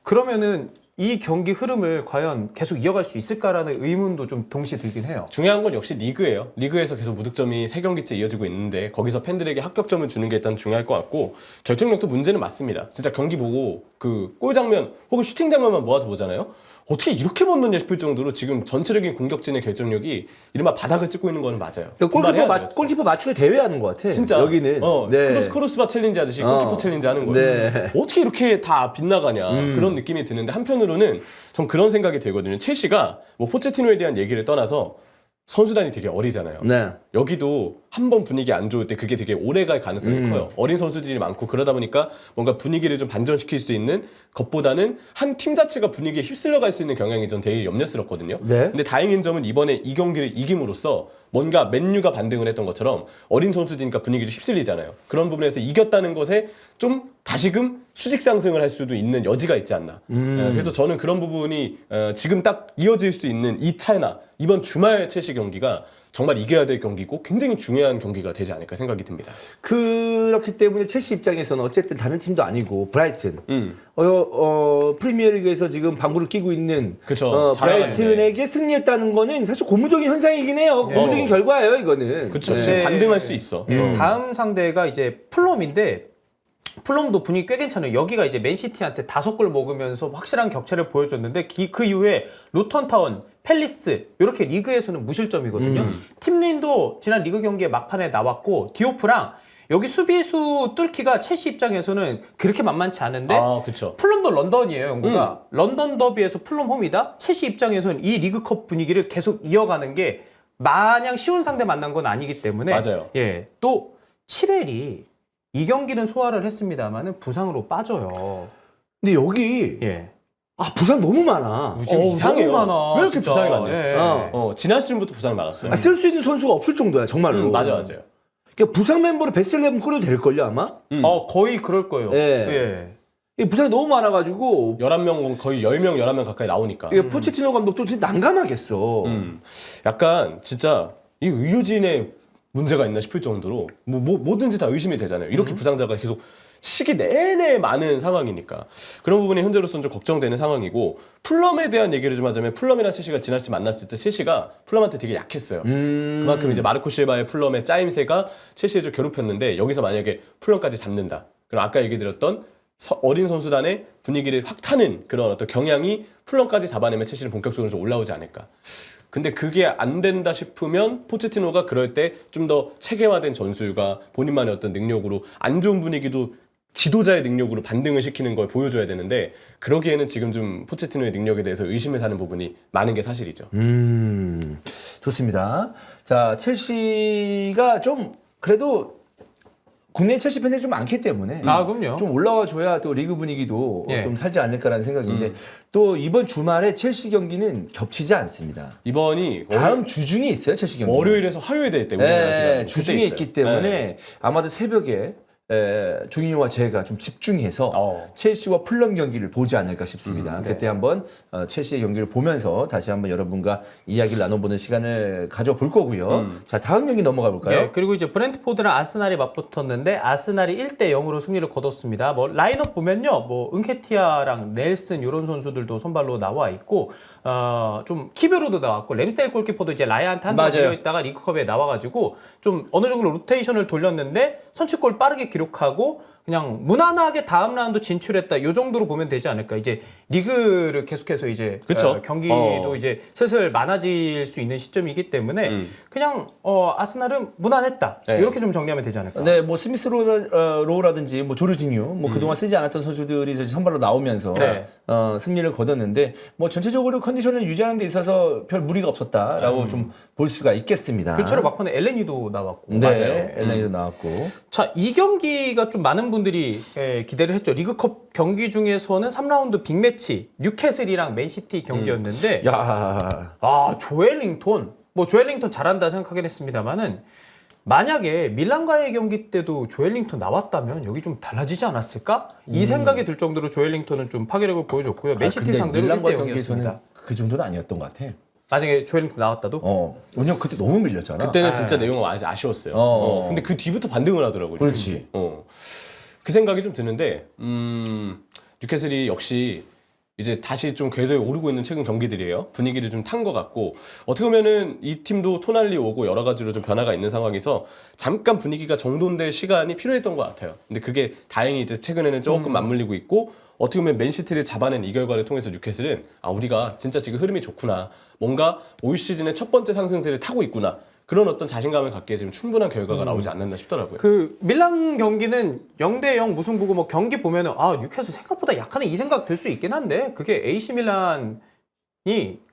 그러면은 이 경기 흐름을 과연 계속 이어갈 수 있을까라는 의문도 좀 동시에 들긴 해요. 중요한 건 역시 리그예요. 리그에서 계속 무득점이 3경기째 이어지고 있는데 거기서 팬들에게 합격점을 주는 게 일단 중요할 것 같고 결정력도 문제는 맞습니다. 진짜 경기 보고 그 골 장면 혹은 슈팅 장면만 모아서 보잖아요. 어떻게 이렇게 못 넣냐 싶을 정도로 지금 전체적인 공격진의 결정력이 이른바 바닥을 찍고 있는 거는 맞아요. 골키퍼 맞추기 대회하는 것 같아. 진짜 여기는. 네. 크로스바 챌린지 하듯이 골키퍼 챌린지 하는 거예요. 네. 어떻게 이렇게 다 빗나가냐 그런 느낌이 드는데 한편으로는 전 그런 생각이 들거든요. 첼시가 뭐 포체티노에 대한 얘기를 떠나서 선수단이 되게 어리잖아요. 네. 여기도 한 번 분위기 안 좋을 때 그게 되게 오래 갈 가능성이 커요. 어린 선수들이 많고 그러다 보니까 뭔가 분위기를 좀 반전시킬 수 있는 것보다는 한 팀 자체가 분위기에 휩쓸려 갈 수 있는 경향이 전 되게 염려스럽거든요. 네. 근데 다행인 점은 이번에 이 경기를 이김으로써 뭔가 맨유가 반등을 했던 것처럼 어린 선수들이니까 분위기도 휩쓸리잖아요. 그런 부분에서 이겼다는 것에 좀 다시금 수직 상승을 할 수도 있는 여지가 있지 않나. 그래서 저는 그런 부분이 지금 딱 이어질 수 있는 이 차이나 이번 주말 첼시 경기가 정말 이겨야 될 경기고 굉장히 중요한 경기가 되지 않을까 생각이 듭니다. 그렇기 때문에 첼시 입장에서는 어쨌든 다른 팀도 아니고 브라이튼. 프리미어리그에서 지금 방구를 끼고 있는 그쵸. 브라이튼에게 승리했다는 거는 사실 고무적인 현상이긴 해요. 고무적인 결과예요, 이거는. 그렇죠. 네. 반등할 수 있어. 다음 상대가 이제 풀럼인데 풀럼도 분위기 꽤 괜찮아요. 여기가 이제 맨시티한테 5골 먹으면서 확실한 격차를 보여줬는데 그 이후에 루턴타운, 팰리스 이렇게 리그에서는 무실점이거든요. 팀린도 지난 리그 경기에 막판에 나왔고 디오프랑 여기 수비수 뚫기가 첼시 입장에서는 그렇게 만만치 않은데 그쵸. 풀럼도 런던이에요, 영구가. 런던 더비에서 풀럼 홈이다? 첼시 입장에서는 이 리그컵 분위기를 계속 이어가는 게 마냥 쉬운 상대 만난 건 아니기 때문에 맞아요. 예, 또 7웰이 이 경기는 소화를 했습니다만은 부상으로 빠져요. 근데 여기 예. 부상 너무 많아. 이상해요. 너무 많아. 왜 이렇게 진짜. 부상이 많냐, 진짜. 예. 지난 시즌부터 부상이 많았어요. 쓸 수 있는 선수가 없을 정도야, 정말로. 맞아요. 그러니까 부상 멤버로 베스트 11 끌어도 될걸요, 아마? 거의 그럴 거예요. 예. 이 부상이 너무 많아가지고 11명, 거의 10명, 11명 가까이 나오니까. 이게 포체티노 감독도 진짜 난감하겠어. 약간 진짜 이 의료진의 문제가 있나 싶을 정도로 뭐든지 다 의심이 되잖아요. 이렇게 부상자가 계속 시기 내내 많은 상황이니까 그런 부분이 현재로서는 좀 걱정되는 상황이고 풀럼에 대한 얘기를 좀 하자면 풀럼이랑 첼시가 지난 시즌 만났을 때 첼시가 풀럼한테 되게 약했어요. 그만큼 이제 마르코 실바의 풀럼의 짜임새가 첼시를 좀 괴롭혔는데 여기서 만약에 풀럼까지 잡는다. 그럼 아까 얘기 드렸던 어린 선수단의 분위기를 확 타는 그런 어떤 경향이 풀럼까지 잡아내면 첼시는 본격적으로 좀 올라오지 않을까. 근데 그게 안 된다 싶으면 포체티노가 그럴 때 좀 더 체계화된 전술과 본인만의 어떤 능력으로 안 좋은 분위기도 지도자의 능력으로 반등을 시키는 걸 보여줘야 되는데 그러기에는 지금 좀 포체티노의 능력에 대해서 의심을 사는 부분이 많은 게 사실이죠. 좋습니다. 자, 첼시가 좀 그래도 국내 첼시 팬들이 좀 많기 때문에 그럼요. 좀 올라와 줘야 또 리그 분위기도 예. 좀 살지 않을까라는 생각인데 또 이번 주말에 첼시 경기는 겹치지 않습니다. 이번이 다음 주중에 있어요, 첼시 경기. 월요일에서 화요일 되기 때문에 네, 주중에 있기 때문에 아마도 새벽에 조인호와 제가 좀 집중해서 첼시와 풀럼 경기를 보지 않을까 싶습니다. 그때 한번 첼시의 경기를 보면서 다시 한번 여러분과 이야기를 나눠보는 시간을 가져볼 거고요. 자, 다음 경기 넘어가 볼까요? 네, 그리고 이제 브렌트포드랑 아스날이 맞붙었는데 아스날이 1대 0으로 승리를 거뒀습니다. 뭐 라인업 보면요, 뭐 은케티아랑 넬슨 이런 선수들도 선발로 나와 있고, 좀 키베로도 나왔고 램스데일 골키퍼도 이제 라이한테 한번 맞아요. 밀려 있다가 리그컵에 나와가지고 좀 어느 정도 로테이션을 돌렸는데 선취골 빠르게 기록하고 그냥 무난하게 다음 라운드 진출했다. 요 정도로 보면 되지 않을까. 이제 리그를 계속해서 이제 그쵸? 경기도 이제 슬슬 많아질 수 있는 시점이기 때문에 그냥 아스날은 무난했다. 네. 이렇게 좀 정리하면 되지 않을까. 네, 뭐 스미스 로우라든지 뭐 조르지뉴, 뭐 그동안 쓰지 않았던 선수들이 이제 선발로 나오면서 네. 승리를 거뒀는데 뭐 전체적으로 컨디션을 유지하는 데 있어서 별 무리가 없었다라고 좀 볼 수가 있겠습니다. 교체로 막판에 엘레니도 나왔고. 네, 맞아요. 엘레니도 나왔고. 자, 이 경기가 좀 많은 분들이 기대를 했죠. 리그컵 경기 중에서는 3라운드 빅매치 뉴캐슬이랑 맨시티 경기였는데 야, 조엘링턴. 뭐 조엘링턴 잘한다 생각하긴 했습니다만은 만약에 밀란과의 경기 때도 조엘링턴 나왔다면 여기 좀 달라지지 않았을까? 이 생각이 들 정도로 조엘링턴은 좀 파괴력을 보여줬고요. 맨시티 근데 상대로 밀란과 1대 0이었습니다. 경기에서는 그 정도는 아니었던 것 같아. 만약에 조엘링턴 나왔다도? 왜냐면 그때 너무 밀렸잖아. 그때는 진짜 내용이 아쉬웠어요. 근데 그 뒤부터 반등을 하더라고요. 그렇지. 그 생각이 좀 드는데 뉴캐슬이 역시 이제 다시 좀 궤도에 오르고 있는 최근 경기들이에요. 분위기를 좀 탄 것 같고 어떻게 보면은 이 팀도 토날리 오고 여러 가지로 좀 변화가 있는 상황에서 잠깐 분위기가 정돈될 시간이 필요했던 것 같아요. 근데 그게 다행히 이제 최근에는 조금 맞물리고 있고 어떻게 보면 맨시티를 잡아낸 이 결과를 통해서 뉴캐슬은 우리가 진짜 지금 흐름이 좋구나. 뭔가 올 시즌의 첫 번째 상승세를 타고 있구나. 그런 어떤 자신감을 갖기에 지금 충분한 결과가 나오지 않았나 싶더라고요. 그 밀란 경기는 0대 0 무승부고 뭐 경기 보면은 뉴캐슬 생각보다 약하네 이 생각 들 수 있긴 한데 그게 AC 밀란이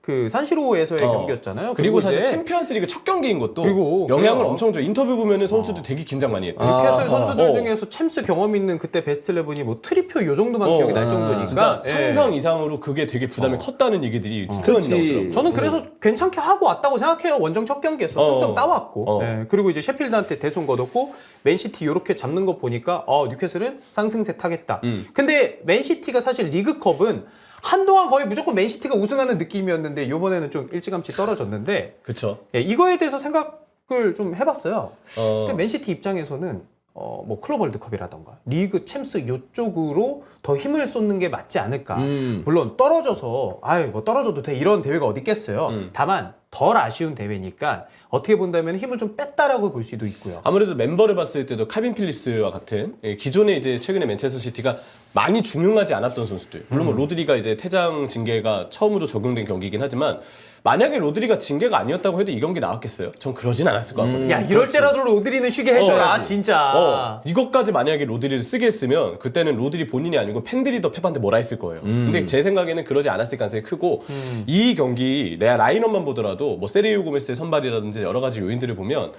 그 산시로에서의 경기였잖아요. 그리고 사실 이제 챔피언스리그 첫 경기인 것도 그리고 영향을 그래요. 엄청 줘. 인터뷰 보면은 선수들 되게 긴장 많이 했대. 뉴캐슬 선수들 어. 중에서 챔스 경험 있는 그때 베스트 11이 뭐 트리표 요 정도만 기억이 날 정도니까 진짜 예. 상상 이상으로 그게 되게 부담이 컸다는 얘기들이 진짜 많이 그렇지. 나오더라고요. 저는 그래서 괜찮게 하고 왔다고 생각해요. 원정 첫 경기에서 승점 따왔고 예. 그리고 이제 셰필드한테 대승 거뒀고 맨시티 이렇게 잡는 거 보니까 뉴캐슬은 상승세 타겠다. 근데 맨시티가 사실 리그컵은 한동안 거의 무조건 맨시티가 우승하는 느낌이었는데 이번에는 좀 일찌감치 떨어졌는데 그쵸. 예, 이거에 대해서 생각을 좀 해봤어요. 어. 근데 맨시티 입장에서는 뭐 클럽 월드컵이라던가 리그 챔스 이쪽으로 더 힘을 쏟는 게 맞지 않을까. 물론 떨어져서 뭐 떨어져도 돼 이런 대회가 어디 있겠어요. 다만 덜 아쉬운 대회니까 어떻게 본다면 힘을 좀 뺐다라고 볼 수도 있고요. 아무래도 멤버를 봤을 때도 카빈 필립스와 같은 기존에 이제 최근에 맨체스터 시티가 많이 중용하지 않았던 선수들. 물론 뭐 로드리가 이제 퇴장 징계가 처음으로 적용된 경기이긴 하지만 만약에 로드리가 징계가 아니었다고 해도 이 경기 나왔겠어요? 전 그러진 않았을 것 같거든요. 야 이럴 때라도 로드리는 쉬게 해줘라 그렇지. 진짜. 이것까지 만약에 로드리를 쓰게 했으면 그때는 로드리 본인이 아니고 팬들이 더 펩한테 뭐라 했을 거예요. 근데 제 생각에는 그러지 않았을 가능성이 크고 이 경기 내가 라인업만 보더라도 뭐 세리오 고메스의 선발이라든지 여러 가지 요인들을 보면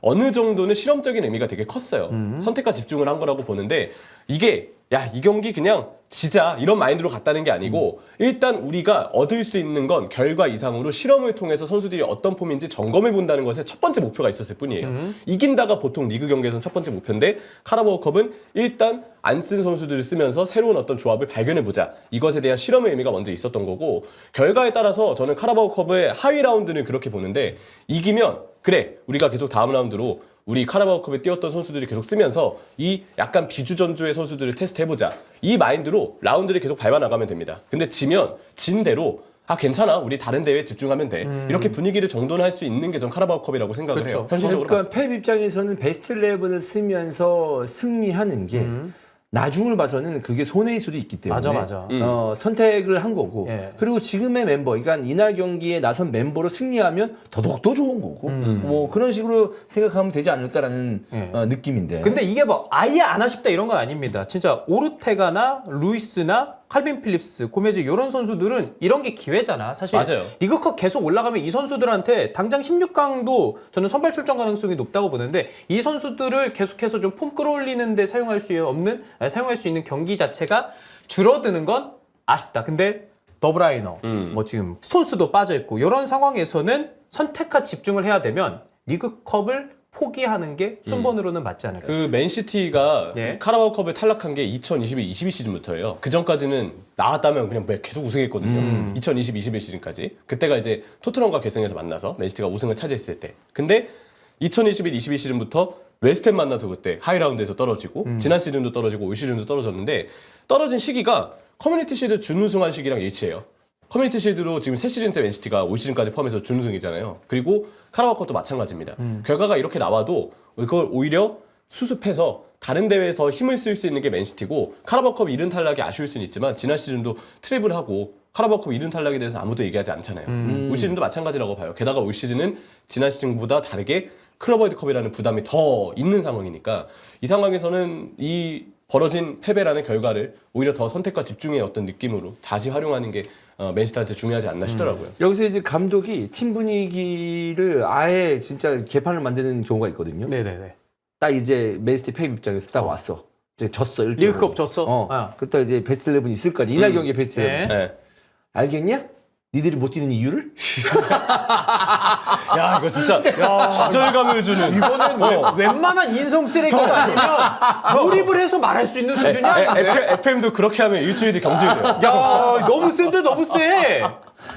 어느 정도는 실험적인 의미가 되게 컸어요. 선택과 집중을 한 거라고 보는데 이게 이 경기 그냥 지자 이런 마인드로 갔다는 게 아니고 일단 우리가 얻을 수 있는 건 결과 이상으로 실험을 통해서 선수들이 어떤 폼인지 점검해 본다는 것에 첫 번째 목표가 있었을 뿐이에요. 이긴다가 보통 리그 경기에서는 첫 번째 목표인데 카라바오컵은 일단 안 쓴 선수들을 쓰면서 새로운 어떤 조합을 발견해 보자. 이것에 대한 실험의 의미가 먼저 있었던 거고 결과에 따라서 저는 카라바오컵의 하위 라운드는 그렇게 보는데 이기면 그래 우리가 계속 다음 라운드로 우리 카라바오컵에 뛰었던 선수들이 계속 쓰면서 이 약간 비주전주의 선수들을 테스트해보자. 이 마인드로 라운드를 계속 밟아나가면 됩니다. 근데 지면 진 대로 괜찮아 우리 다른 대회에 집중하면 돼. 이렇게 분위기를 정돈할 수 있는 게 전 카라바오컵이라고 생각을 해요. 현실적으로 그러니까 봤을 때. 펩 입장에서는 베스트 11을 쓰면서 승리하는 게 나중을 봐서는 그게 손해일 수도 있기 때문에 맞아. 선택을 한 거고 예. 그리고 지금의 멤버 그러니까 이날 경기에 나선 멤버로 승리하면 더더욱더 좋은 거고 뭐 그런 식으로 생각하면 되지 않을까라는 예. 느낌인데 근데 이게 뭐 아예 안 아쉽다 이런 건 아닙니다. 진짜 오르테가나 루이스나 칼빈 필립스, 고메즈 이런 선수들은 이런 게 기회잖아. 사실 맞아요. 리그컵 계속 올라가면 이 선수들한테 당장 16강도 저는 선발 출전 가능성이 높다고 보는데 이 선수들을 계속해서 좀 폼 끌어올리는 데 사용할 수 있는 경기 자체가 줄어드는 건 아쉽다. 근데 더브라이너, 뭐 지금 스톤스도 빠져 있고 이런 상황에서는 선택과 집중을 해야 되면 리그컵을 포기하는 게 순번으로는 맞지 않을까. 그 맨시티가 예. 카라바오컵에 탈락한 게 2021-22 시즌부터예요. 그 전까지는 나왔다면 그냥 계속 우승했거든요. 2020-21 시즌까지. 그때가 이제 토트넘과 결승에서 만나서 맨시티가 우승을 차지했을 때. 근데 2021-22 시즌부터 웨스트햄 만나서 그때 하이라운드에서 떨어지고 지난 시즌도 떨어지고 올 시즌도 떨어졌는데 떨어진 시기가 커뮤니티 시드 준우승한 시기랑 일치해요. 커뮤니티 시드로 지금 3시즌째 맨시티가 올 시즌까지 포함해서 준우승이잖아요. 그리고 카라바오컵도 마찬가지입니다. 결과가 이렇게 나와도 그걸 오히려 수습해서 다른 대회에서 힘을 쓸 수 있는 게 맨시티고 카라바오컵 1은 탈락이 아쉬울 수는 있지만 지난 시즌도 트랩을 하고 카라바오컵 1은 탈락에 대해서 아무도 얘기하지 않잖아요. 올 시즌도 마찬가지라고 봐요. 게다가 올 시즌은 지난 시즌보다 다르게 클럽 월드컵이라는 부담이 더 있는 상황이니까 이 상황에서는 이 벌어진 패배라는 결과를 오히려 더 선택과 집중의 어떤 느낌으로 다시 활용하는 게 맨시티한테 중요하지 않나 싶더라고요. 여기서 이제 감독이 팀 분위기를 아예 진짜 개판을 만드는 경우가 있거든요. 네네네. 딱 이제 맨시티 팬 입장에서 딱 왔어. 이제 졌어. 1대0. 리그컵 졌어. 그때 이제 베스트 11 있을 거 아니야. 이날 경기에 베스트 11. 네. 네. 알겠냐? 니들이 못 뛰는 이유를? 야 이거 진짜 좌절감을 주는 이거는 웬만한 인성 쓰레기가 아니면 몰입을 해서 말할 수 있는 수준이야. 이게. FM도 그렇게 하면 일주일 뒤 경질돼요. 야, 너무 센데 너무 세.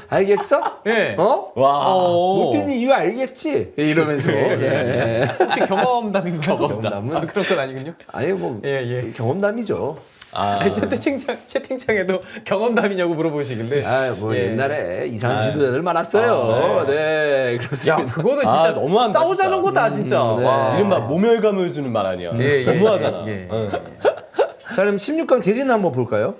알겠어? 예. 와. 못 뛰는 이유 알겠지? 이러면서. 예. 혹시 경험담인가요? 경험담은? 아, 그런 건 아니군요. 아니 뭐 예. 경험담이죠. 아니, 채팅창에도 경험담이냐고 물어보시길래. 뭐 예. 옛날에 이상한 지도자들 많았어요. 네, 그렇습니다. 야, 그거는 진짜 너무한다, 싸우자는 진짜. 거다, 진짜. 네. 와. 이른바 모멸감을 주는 말 아니야. 너무하잖아. 예. 응. 자, 그럼 16강 대진 한번 볼까요?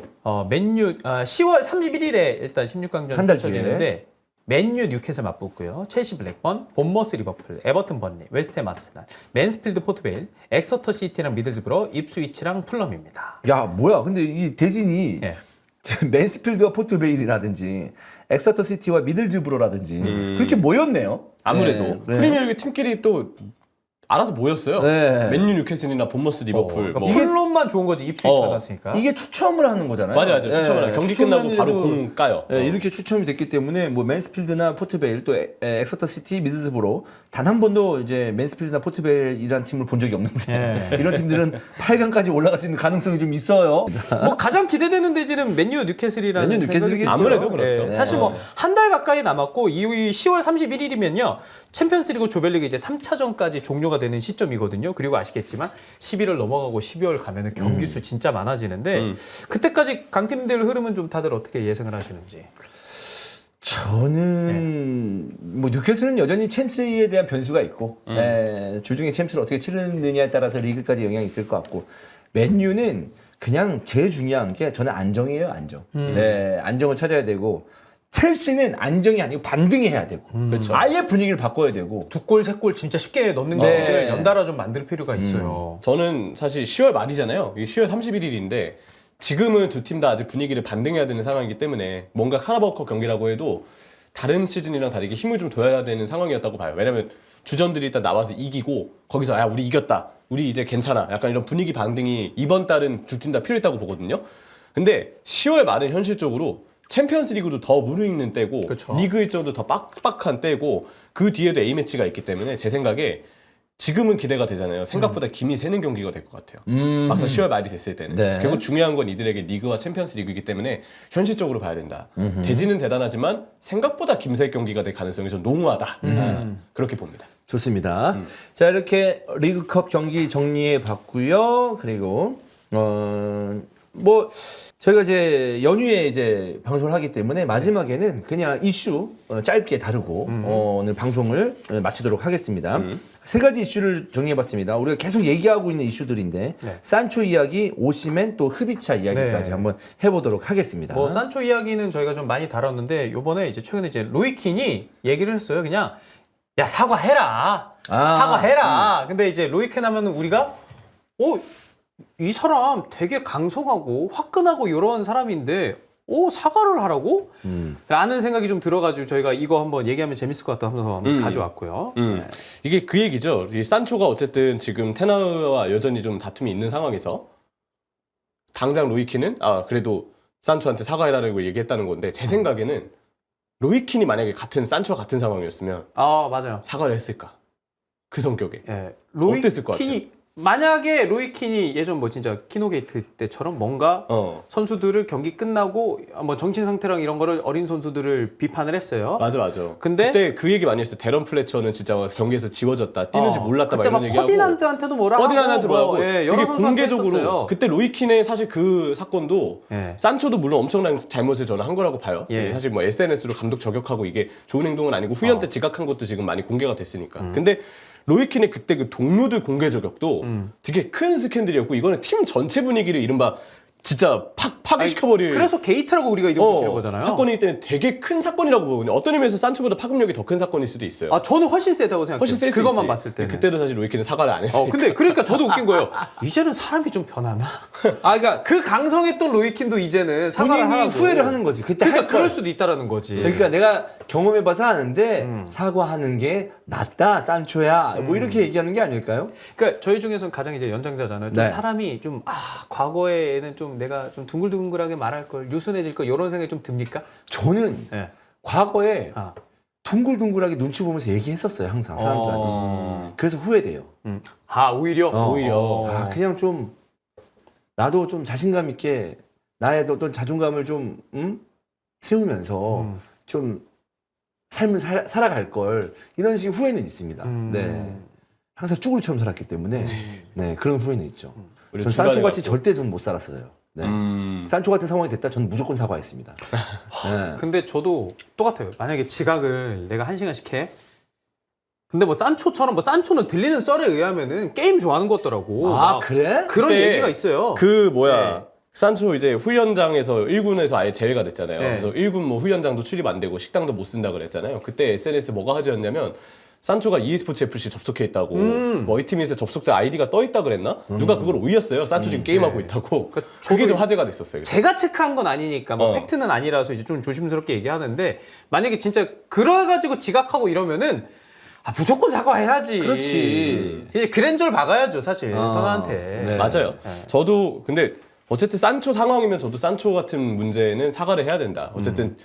맨유 10월 31일에 일단 16강전 한달 펼쳐지는데 맨유 뉴캐슬 맞붙고요. 첼시 블랙번, 본머스 리버풀, 에버튼 번리, 웨스트햄 아스날, 맨스필드 포트베일, 엑서터 시티랑 미들즈브러, 입스위치랑 풀럼입니다. 야, 뭐야? 근데 이 대진이 예. 맨스필드와 포트베일이라든지 엑서터 시티와 미들즈브로라든지 그렇게 모였네요. 아무래도 네. 프리미어리그 팀끼리 또 알아서 모였어요. 네. 맨유, 뉴캐슬이나 본머스, 리버풀. 그러니까 뭐. 풀럼만 좋은 거지 입스위치 받았으니까. 이게 추첨을 하는 거잖아요. 맞아요. 추첨을 하요 경기 끝나고 바로 공 까요. 이렇게 추첨이 됐기 때문에 뭐 맨스필드나 포트베일 또 엑서터 시티, 미들즈브로 단 한 번도 이제 맨스필드나 포트베일이라는 팀을 본 적이 없는데 이런 팀들은 8강까지 올라갈 수 있는 가능성이 좀 있어요. 뭐 가장 기대되는 대지는 맨유 뉴캐슬이라는 맨유 뉴캐슬이겠죠. 아무래도 그렇죠. 사실 뭐 한 달 가까이 남았고 이후에 10월 31일이면요. 챔피언스리그 조별리그 이제 3차전까지 종료가 되는 시점이거든요. 그리고 아시겠지만 11월 넘어가고 12월 가면은 경기 수 진짜 많아지는데 그때까지 강팀들 흐름은 좀 다들 어떻게 예상을 하시는지. 저는 뭐 뉴캐슬은 여전히 챔스에 대한 변수가 있고 주중에 챔스를 어떻게 치르느냐에 따라서 리그까지 영향이 있을 것 같고 맨유는 그냥 제일 중요한 게 저는 안정이에요. 안정. 안정을 찾아야 되고 첼시는 안정이 아니고 반등이 해야 되고 그렇죠. 아예 분위기를 바꿔야 되고 두 골, 세 골 진짜 쉽게 넣는 경기를 연달아 좀 만들 필요가 있어요. 저는 사실 10월 말이잖아요. 이게 10월 31일인데 지금은 두 팀 다 아직 분위기를 반등해야 되는 상황이기 때문에 뭔가 카라바오컵 경기라고 해도 다른 시즌이랑 다르게 힘을 좀 둬야 되는 상황이었다고 봐요. 왜냐면 주전들이 일단 나와서 이기고 거기서 야 우리 이겼다. 우리 이제 괜찮아. 약간 이런 분위기 반등이 이번 달은 두 팀 다 필요했다고 보거든요. 근데 10월 말은 현실적으로 챔피언스 리그도 더 무르익는 때고 그쵸. 리그 일정도 더 빡빡한 때고 그 뒤에도 A매치가 있기 때문에 제 생각에 지금은 기대가 되잖아요. 생각보다 김이 새는 경기가 될 것 같아요. 막상 10월 말이 됐을 때는. 네. 결국 중요한 건 이들에게 리그와 챔피언스 리그이기 때문에 현실적으로 봐야 된다. 대진은 대단하지만 생각보다 김새 경기가 될 가능성이 좀 농후하다. 그렇게 봅니다. 좋습니다. 자, 이렇게 리그컵 경기 정리해 봤고요. 그리고 뭐 저희가 이제 연휴에 이제 방송을 하기 때문에 마지막에는 그냥 이슈 짧게 다루고 오늘 방송을 마치도록 하겠습니다. 세 가지 이슈를 정리해봤습니다. 우리가 계속 얘기하고 있는 이슈들인데 네. 산초 이야기, 오시멘 또 흡이차 이야기까지 네. 한번 해보도록 하겠습니다. 뭐 산초 이야기는 저희가 좀 많이 다뤘는데 요번에 이제 최근에 이제 로이킨이 얘기를 했어요. 그냥 야 사과해라. 사과해라. 근데 이제 로이킨 하면은 우리가 이 사람 되게 강성하고 화끈하고 이런 사람인데 사과를 하라고? 라는 생각이 좀 들어가지고 저희가 이거 한번 얘기하면 재밌을 것 같다 하면서 한번 가져왔고요. 네. 이게 그 얘기죠. 이 산초가 어쨌든 지금 테나와 여전히 좀 다툼이 있는 상황에서 당장 로이킨은 그래도 산초한테 사과해라라고 얘기했다는 건데 제 생각에는 로이킨이 만약에 산초와 같은 상황이었으면 맞아요. 사과를 했을까? 그 성격에. 예. 어땠을 것 같아요? 만약에 로이킨이 예전 뭐 진짜 키노게이트 때처럼 뭔가 선수들을 경기 끝나고 뭐 정신 상태랑 이런 거를 어린 선수들을 비판을 했어요. 맞아. 근데 그때 그 얘기 많이 했어요. 데런 플래처는 진짜 경기에서 지워졌다. 뛰는지 몰랐다. 그때 막 막 이런 얘기하고. 퍼디난드한테도 뭐라 하고 퍼디난드한테 뭐라고. 예, 여러 되게 선수한테 공개적으로. 했었어요. 그때 로이킨의 사실 그 사건도 예. 산초도 물론 엄청난 잘못을 저는 한 거라고 봐요. 예. 사실 뭐 SNS로 감독 저격하고 이게 좋은 행동은 아니고 후연 때 지각한 것도 지금 많이 공개가 됐으니까. 근데 로이킨의 그때 그 동료들 공개 저격도 되게 큰 스캔들이었고 이거는 팀 전체 분위기를 이른바 진짜 파괴시켜버릴. 그래서 게이트라고 우리가 이름 붙이는 거잖아요. 사건이기 때문에 되게 큰 사건이라고 보거든요. 어떤 의미에서 산초보다 파급력이 더 큰 사건일 수도 있어요. 저는 훨씬 세다고 생각해요. 훨씬 셀수 그것만 있지. 봤을 때. 그때도 사실 로이킨은 사과를 안 했으니까. 근데 그러니까 저도 웃긴 거예요. 이제는 사람이 좀 변하나? 그러니까 그 강성했던 로이킨도 이제는 사과를 본인이 하고 후회를 하는 거지. 그때 그러니까 할 그럴 걸. 수도 있다라는 거지. 그러니까 내가 경험해봐서 아는데 사과하는 게 낫다, 산초야. 뭐 이렇게 얘기하는 게 아닐까요? 그러니까 저희 중에서는 가장 이제 연장자잖아요. 좀 네. 사람이 좀 과거에는 좀 내가 좀 둥글둥글하게 말할 걸, 유순해질 걸 이런 생각이 좀 듭니까? 저는 네. 과거에 둥글둥글하게 눈치 보면서 얘기했었어요, 항상 사람들한테. 그래서 후회돼요. 오히려 오히려. 그냥 좀 나도 좀 자신감 있게 나의 어떤 자존감을 좀 세우면서 좀 삶을 살아갈 걸 이런 식의 후회는 있습니다. 네, 항상 쭈구리처럼 살았기 때문에 네 그런 후회는 있죠. 전 산초 같이 절대 전 못 살았어요. 네. 산초 같은 상황이 됐다, 전 무조건 사과했습니다. 네. 근데 저도 똑같아요. 만약에 지각을 내가 1시간씩 해. 근데 뭐 산초처럼 산초는 들리는 썰에 의하면은 게임 좋아하는 것 같더라고. 막 그래? 그런 그때 얘기가 있어요. 네. 산초 이제 후연장에서 1군에서 아예 제외가 됐잖아요. 네. 그래서 1군 뭐 후연장도 출입 안 되고 식당도 못 쓴다 그랬잖아요. 그때 SNS 뭐가 화제였냐면 산초가 e스포츠 FC 접속해 있다고 뭐 이 팀에서 접속자 아이디가 떠 있다 그랬나? 누가 그걸 올렸어요. 산초 지금 게임하고 있다고. 그러니까 그게 좀 화제가 됐었어요. 제가 체크한 건 아니니까 뭐 팩트는 아니라서 이제 좀 조심스럽게 얘기하는데 만약에 진짜 그래가지고 지각하고 이러면은 무조건 사과해야지. 그렇지. 이제 그랜저를 박아야죠 사실 터널한테. 네. 맞아요. 네. 저도 근데 어쨌든 산초 상황이면 저도 산초 같은 문제는 사과를 해야 된다. 어쨌든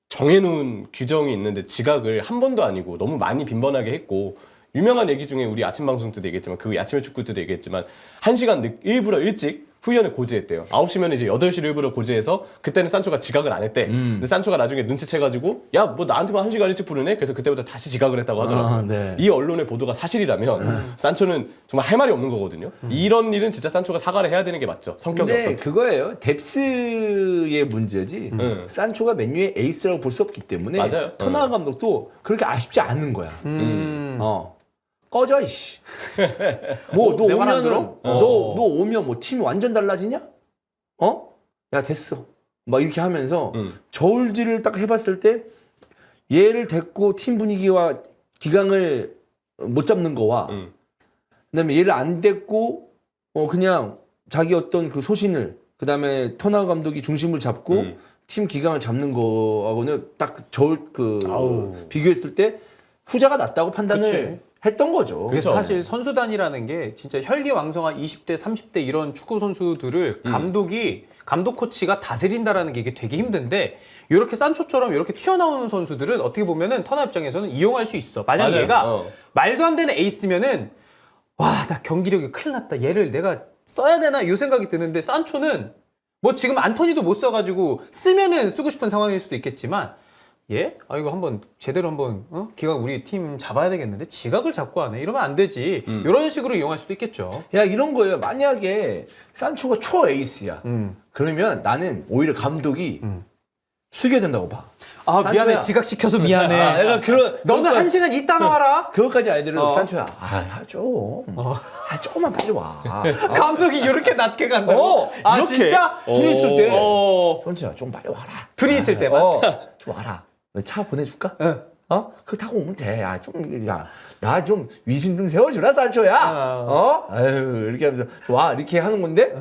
정해놓은 규정이 있는데 지각을 한 번도 아니고 너무 많이 빈번하게 했고 유명한 얘기 중에 우리 아침 방송 때도 얘기했지만 그 아침에 축구 때도 얘기했지만 1시간 일부러 일찍 후연을 고지했대요. 9시면 이제 8시를 일부러 고지해서 그때는 산초가 지각을 안 했대. 근데 산초가 나중에 눈치채가지고 야 뭐 나한테만 1시간 일찍 부르네? 그래서 그때부터 다시 지각을 했다고 하더라고요. 네. 이 언론의 보도가 사실이라면 산초는 정말 할 말이 없는 거거든요. 이런 일은 진짜 산초가 사과를 해야 되는 게 맞죠. 성격이 근데 어떻든. 그거예요. 뎁스의 문제지. 산초가 맨유의 에이스라고 볼 수 없기 때문에 맞아요. 터나 감독도 그렇게 아쉽지 않은 거야. 꺼져 이씨. 뭐 너 내 말 안 오면은 들어? 너 오면 뭐 팀이 완전 달라지냐? 야 됐어. 막 이렇게 하면서 저울질을 딱 해봤을 때 얘를 데리고 팀 분위기와 기강을 못 잡는 거와 그다음에 얘를 안 데리고 그냥 자기 어떤 그 소신을 그다음에 터나 감독이 중심을 잡고 팀 기강을 잡는 거하고는 딱 비교했을 때 후자가 낫다고 판단을 그치. 했던 거죠. 그래서 그렇죠. 사실 선수단이라는 게 진짜 혈기왕성한 20대, 30대 이런 축구 선수들을 감독 코치가 다스린다라는 게 이게 되게 힘든데 이렇게 산초처럼 이렇게 튀어나오는 선수들은 어떻게 보면은 터나 입장에서는 이용할 수 있어. 만약 맞아요. 얘가 말도 안 되는 에이스면은 나 경기력이 큰일 났다. 얘를 내가 써야 되나 이 생각이 드는데 산초는 뭐 지금 안토니도 못 써가지고 쓰면은 쓰고 싶은 상황일 수도 있겠지만 이거 한번 제대로 한번 기각 우리 팀 잡아야 되겠는데 지각을 자꾸 하네 이러면 안 되지 이런 식으로 이용할 수도 있겠죠. 야 이런 거예요. 만약에 산초가 초 에이스야. 그러면 나는 오히려 감독이 숙여야 된다고 봐. 아 미안해 산초야. 지각시켜서 미안해. 약간 그런 너는 한 시간 있다 나와라. 그것까지 아이들은 어. 산초야. 좀. 조금만 빨리 와. 감독이 이렇게 낮게 간다고? 아 이렇게 진짜? 둘이 있을 때. 어. 선수야 좀 빨리 와라. 둘이 있을 때만? 좀 와라. 차 보내줄까? 응. 그거 타고 오면 돼. 나 좀 위신 좀 세워주라, 산초야. 아유, 이렇게 하면서, 좋아, 이렇게 하는 건데,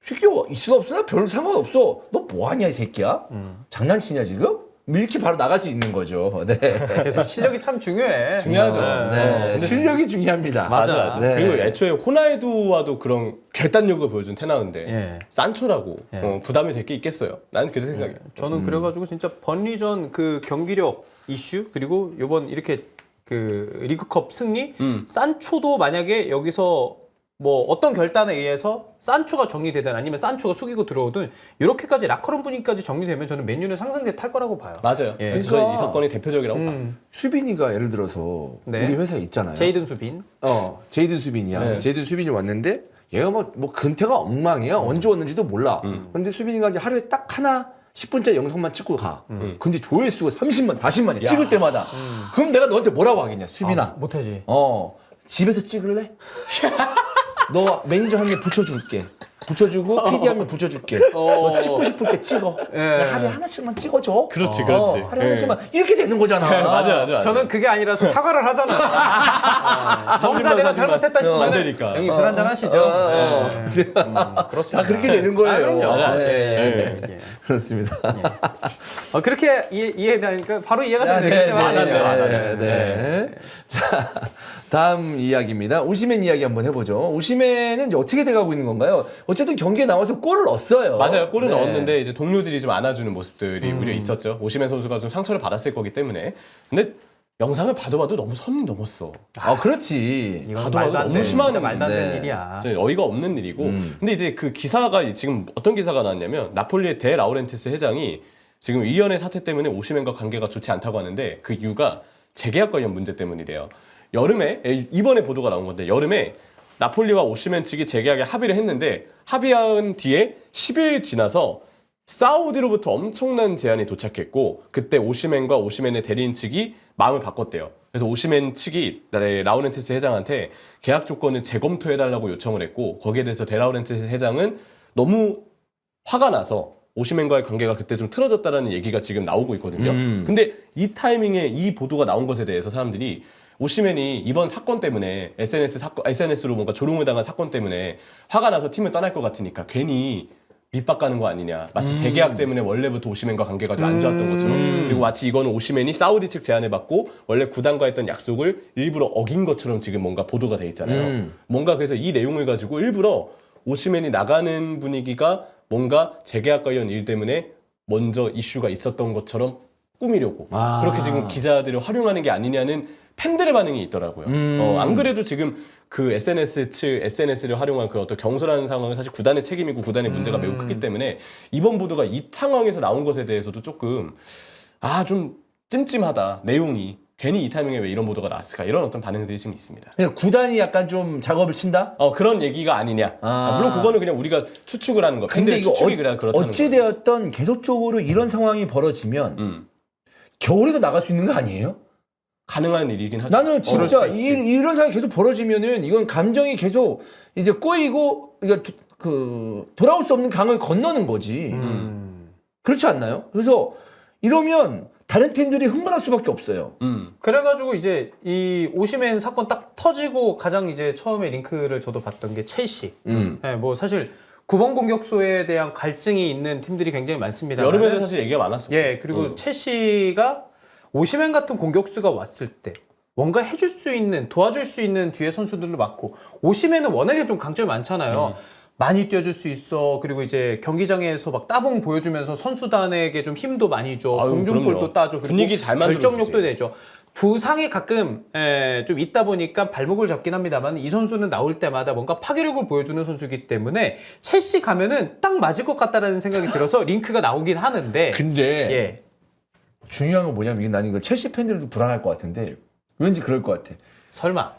새끼야, 있으 없으나 별 상관없어. 너 뭐하냐, 이 새끼야? 장난치냐, 지금? 이렇게 바로 나갈 수 있는 거죠. 네. 그래서 실력이 참 중요해. 중요하죠. 네. 실력이 중요합니다. 맞아. 네. 그리고 애초에 호날두와도 그런 결단력을 보여준 테나우인데 예. 산초라고 예. 부담이 될 게 있겠어요. 나는 그렇게 생각해요. 저는 그래가지고 진짜 번리전 그 경기력 이슈 그리고 요번 이렇게 그 리그컵 승리 산초도 만약에 여기서 뭐 어떤 결단에 의해서 산초가 정리되든 아니면 산초가 숙이고 들어오든 이렇게까지 라커룸 분위기까지 정리되면 저는 맨유는 상승세 탈 거라고 봐요. 맞아요. 예. 그래서 그러니까. 이 사건이 대표적이라고 봐요. 수빈이가 예를 들어서, 네. 우리 회사에 있잖아요. 제이든 수빈. 제이든 수빈이야. 네. 제이든 수빈이 왔는데, 얘가 뭐 근태가 엉망이야. 언제 왔는지도 몰라. 근데 수빈이가 이제 하루에 딱 하나, 10분짜리 영상만 찍고 가. 근데 조회수가 30만, 40만이야. 찍을 때마다. 그럼 내가 너한테 뭐라고 하겠냐, 수빈아. 못하지. 집에서 찍을래? 너 매니저 한 명 붙여줄게. 붙여주고 PD 한 명 붙여줄게. 너 찍고 싶을 때 찍어. 나 하루에 하나씩만 찍어줘. 그렇지. 하루에 하나씩만. 이렇게 되는 거잖아. 맞아. 저는 그게 아니라서 사과를 하잖아요. 뭔가 내가 잘못했다 싶으면 안 되니까. 형님 술 한잔 어. 하시죠. 그렇습니다. 다 그렇게 되는 거예요. 그럼요. 네. 예. 그렇습니다. 그렇게 이해되니까 바로 이해가 되네요. 네. 자, 다음 이야기입니다. 오시멘 이야기 한번 해보죠. 오시멘은 이제 어떻게 돼가고 있는 건가요? 어쨌든 경기에 나와서 골을 넣었어요. 맞아요. 골을 네. 넣었는데 이제 동료들이 좀 안아주는 모습들이 오히려 있었죠. 오시멘 선수가 좀 상처를 받았을 거기 때문에. 근데 영상을 봐도 너무 선 넘었어. 그렇지. 이건 봐도 말도 안 너무 돼. 심한 진짜 말도 안 되는 네. 일이야. 진짜 어이가 없는 일이고. 근데 이제 그 기사가 지금 어떤 기사가 나왔냐면 나폴리의 데 라우렌티스 회장이 지금 위원회 사태 때문에 오시멘과 관계가 좋지 않다고 하는데 그 이유가 재계약 관련 문제 때문이래요. 여름에 이번에 보도가 나온 건데 여름에 나폴리와 오시멘 측이 재계약에 합의를 했는데 합의한 뒤에 10일 지나서 사우디로부터 엄청난 제안이 도착했고 그때 오시멘과 오시멘의 대리인 측이 마음을 바꿨대요. 그래서 오시멘 측이 라우렌티스 회장한테 계약 조건을 재검토해달라고 요청을 했고 거기에 대해서 데라우렌티스 회장은 너무 화가 나서 오시멘과의 관계가 그때 좀 틀어졌다라는 얘기가 지금 나오고 있거든요. 근데 이 타이밍에 이 보도가 나온 것에 대해서 사람들이 오시멘이 이번 사건 때문에 SNS로 뭔가 조롱을 당한 사건 때문에 화가 나서 팀을 떠날 것 같으니까 괜히 밑밥 가는 거 아니냐. 마치 재계약 때문에 원래부터 오시멘과 관계가 좀 안 좋았던 것처럼. 그리고 마치 이거는 오시멘이 사우디 측 제안을 받고 원래 구단과 했던 약속을 일부러 어긴 것처럼 지금 뭔가 보도가 돼 있잖아요. 뭔가 그래서 이 내용을 가지고 일부러 오시멘이 나가는 분위기가 뭔가 재계약 관련 일 때문에 먼저 이슈가 있었던 것처럼 꾸미려고 그렇게 지금 기자들을 활용하는 게 아니냐는 팬들의 반응이 있더라고요. 안 그래도 지금 그 SNS를 활용한 그 어떤 경솔하는 상황은 사실 구단의 책임이고 구단의 문제가 매우 크기 때문에 이번 보도가 이 상황에서 나온 것에 대해서도 조금 좀 찜찜하다. 내용이 괜히 이 타이밍에 왜 이런 보도가 나왔을까 이런 어떤 반응들이 지금 있습니다. 그냥 구단이 약간 좀 작업을 친다? 그런 얘기가 아니냐. 물론 그거는 그냥 우리가 추측을 하는 거. 근데 이거 추측이 그렇다는 거. 어찌되었던 계속적으로 이런 상황이 벌어지면 겨울에도 나갈 수 있는 거 아니에요? 가능한 일이긴 하죠. 나는 진짜 그럴 수 있지. 이런 상황이 계속 벌어지면은 이건 감정이 계속 이제 꼬이고 그러니까 돌아올 수 없는 강을 건너는 거지. 그렇지 않나요? 그래서 이러면 다른 팀들이 흥분할 수밖에 없어요. 그래가지고 이제 이 오시멘 사건 딱 터지고 가장 이제 처음에 링크를 저도 봤던 게 첼시. 뭐 사실 9번 공격수에 대한 갈증이 있는 팀들이 굉장히 많습니다. 여름에도 사실 얘기가 많았어요. 예, 그리고 첼시가 오시멘 같은 공격수가 왔을 때 뭔가 해줄 수 있는, 도와줄 수 있는 뒤에 선수들도 많고 오시멘은 워낙에 좀 강점이 많잖아요. 많이 뛰어줄 수 있어. 그리고 이제 경기장에서 막 따봉 보여주면서 선수단에게 좀 힘도 많이 줘. 공중볼도 그럼요. 따줘. 그리고 분위기 잘 결정력도 내줘. 부상이 가끔 좀 있다 보니까 발목을 잡긴 합니다만 이 선수는 나올 때마다 뭔가 파괴력을 보여주는 선수이기 때문에 첼시 가면은 딱 맞을 것 같다라는 생각이 들어서 링크가 나오긴 하는데 근데 예. 중요한 건 뭐냐면 나는 이거 첼시 팬들도 불안할 것 같은데 왠지 그럴 것 같아. 설마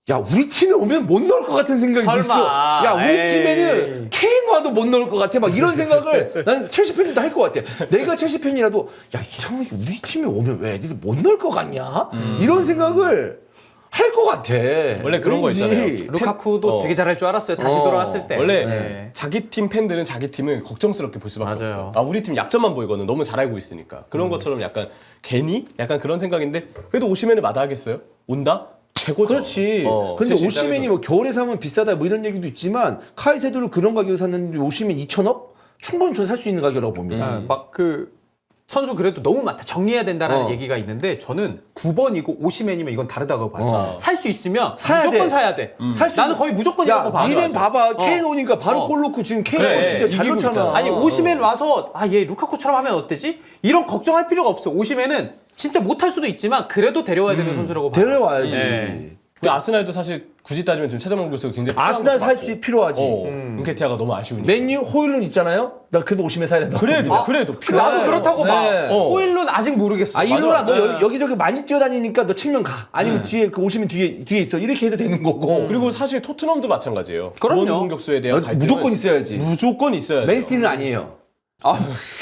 야, 우리 팀에 오면 못 넣을 것 같은 생각이 설마. 있어. 야, 우리 에이. 팀에는 케인 와도 못 넣을 것 같아. 막 이런 생각을 나는 첼시 팬들도 할 것 같아. 내가 첼시 팬이라도 야, 이 상황이 우리 팀에 오면 왜 애들이 못 넣을 것 같냐? 이런 생각을 할 것 같아. 원래 그런 거 왠지. 있잖아요. 루카쿠도 되게 잘할 줄 알았어요. 다시 돌아왔을 때. 원래 네. 자기 팀 팬들은 자기 팀을 걱정스럽게 볼 수밖에 맞아요. 없어. 아, 우리 팀 약점만 보이거든. 너무 잘 알고 있으니까. 그런 것처럼 약간 괜히 약간 그런 생각인데 그래도 오시면을 마다하겠어요? 온다? 최고죠. 그렇지. 근데 첼시 오시멘이 입장에서. 뭐 겨울에 사면 비싸다 뭐 이런 얘기도 있지만 카이세도를 그런 가격에 샀는데 오시멘 2천억? 충분히 전 살 수 있는 가격이라고 봅니다. 막 그 선수 그래도 너무 많다. 정리해야 된다라는 어. 얘기가 있는데 저는 9번이고 오시맨이면 이건 다르다고 봐요. 어. 살 수 있으면 사야 무조건 돼. 사야 돼. 살 수 나는 있는- 거의 무조건이라고 야, 봐. 미넨 봐봐. 케인 어. 오니까 바로 어. 골 넣고 지금 케인 그래, 진짜 잘 이기고 넣잖아. 있잖아. 아니 오시맨 와서 아 얘 루카쿠처럼 하면 어때지? 이런 걱정할 필요가 없어. 오시맨은 진짜 못할 수도 있지만 그래도 데려와야 되는 선수라고 봐요. 데려와야지. 네. 근데 아스날도 사실 굳이 따지면 지금 최정원 교수가 굉장히 필요한 아스날 것도 살 맞고. 수 필요하지. 은케티아가 너무 아쉬우니까. 맨유 호일룬 있잖아요. 나 그래도 오시면 사야 된다. 그래도 나도 필요해요. 그렇다고 봐. 네. 호일룬 아직 모르겠어. 아 일로나 너 맞아. 여기저기 많이 뛰어다니니까 너 측면 가. 아니면 뒤에 그 오시면 뒤에 있어. 이렇게 해도 되는 거고. 그리고 사실 토트넘도 마찬가지예요. 그럼요. 구원 공격수에 대한 갈등은 무조건 있어야지. 무조건 있어야 돼요. 맨시티는 아니에요. 아,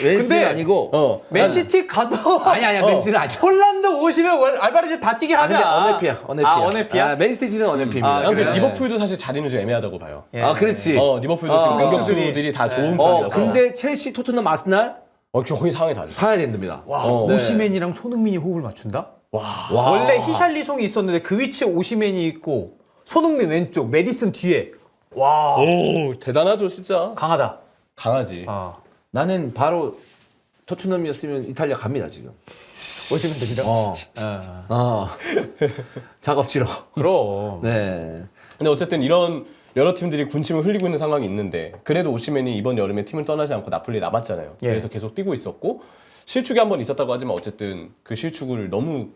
맨시티는 근데 아니고. 맨시티 가도 아니야 맨시티는 아니야. 홀란드 오시면 알바레즈 다 뛰게 아, 하자. 근데 언해피야. 아, 언해피야? 아, 맨시티는 언해피입니다. 아, 난 그래. 리버풀도 사실 자리는 좀 애매하다고 봐요. 예. 아, 그렇지. 리버풀도 지금 공격수들이- 공격수들이 다 좋은 어, 편이라서. 근데 첼시, 토트넘, 아스날 거의 상황이 다르죠. 사야 됩니다. 와, 네. 오시맨이랑 손흥민이 호흡을 맞춘다? 와. 와. 원래 히샬리송이 있었는데 그 위치에 오시맨이 있고 손흥민 왼쪽, 메디슨 뒤에. 와, 오, 대단하죠, 진짜. 강하다. 강하지. 아. 나는 바로 토트넘이었으면 이탈리아 갑니다 지금. 오시면 됩니다. 작업지로. 그럼. 네. 근데 어쨌든 이런 여러 팀들이 군침을 흘리고 있는 상황이 있는데 그래도 오시맨이 이번 여름에 팀을 떠나지 않고 나폴리에 남았잖아요. 예. 그래서 계속 뛰고 있었고 실축이 한 번 있었다고 하지만 어쨌든 그 실축을 너무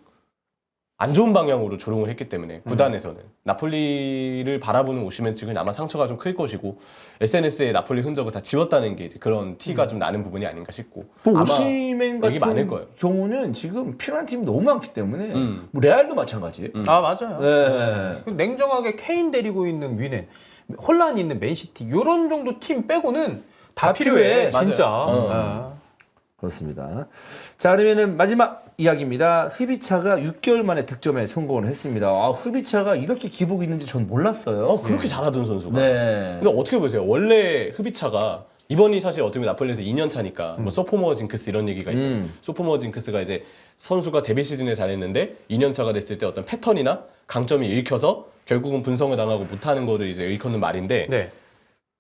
안 좋은 방향으로 조롱을 했기 때문에 구단에서는 나폴리를 바라보는 오시맨 측은 아마 상처가 좀 클 것이고 SNS에 나폴리 흔적을 다 지웠다는 게 이제 그런 티가 좀 나는 부분이 아닌가 싶고 또 아마 오시멘 얘기 많을 같은 거예요. 경우는 지금 필요한 팀이 너무 많기 때문에 음. 뭐 레알도 마찬가지. 아, 맞아요. 네. 냉정하게 케인 데리고 있는 뮌헨, 혼란이 있는 맨시티 이런 정도 팀 빼고는 다 필요해. 맞아요. 진짜. 어. 그렇습니다. 자, 그러면은 마지막 이야기입니다. 흐비차가 6개월 만에 득점에 성공을 했습니다. 아, 흐비차가 이렇게 기복이 있는지 전 몰랐어요. 그렇게 잘하던 선수가. 네. 근데 어떻게 보세요? 원래 흐비차가 이번이 사실 어떻게 보면 나폴리에서 2년 차니까 뭐 소포머 징크스 이런 얘기가 있죠. 소포머 징크스가 이제 선수가 데뷔 시즌에 잘했는데 2년 차가 됐을 때 어떤 패턴이나 강점이 읽혀서 결국은 분성을 당하고 못하는 거를 이제 일컫는 말인데 네.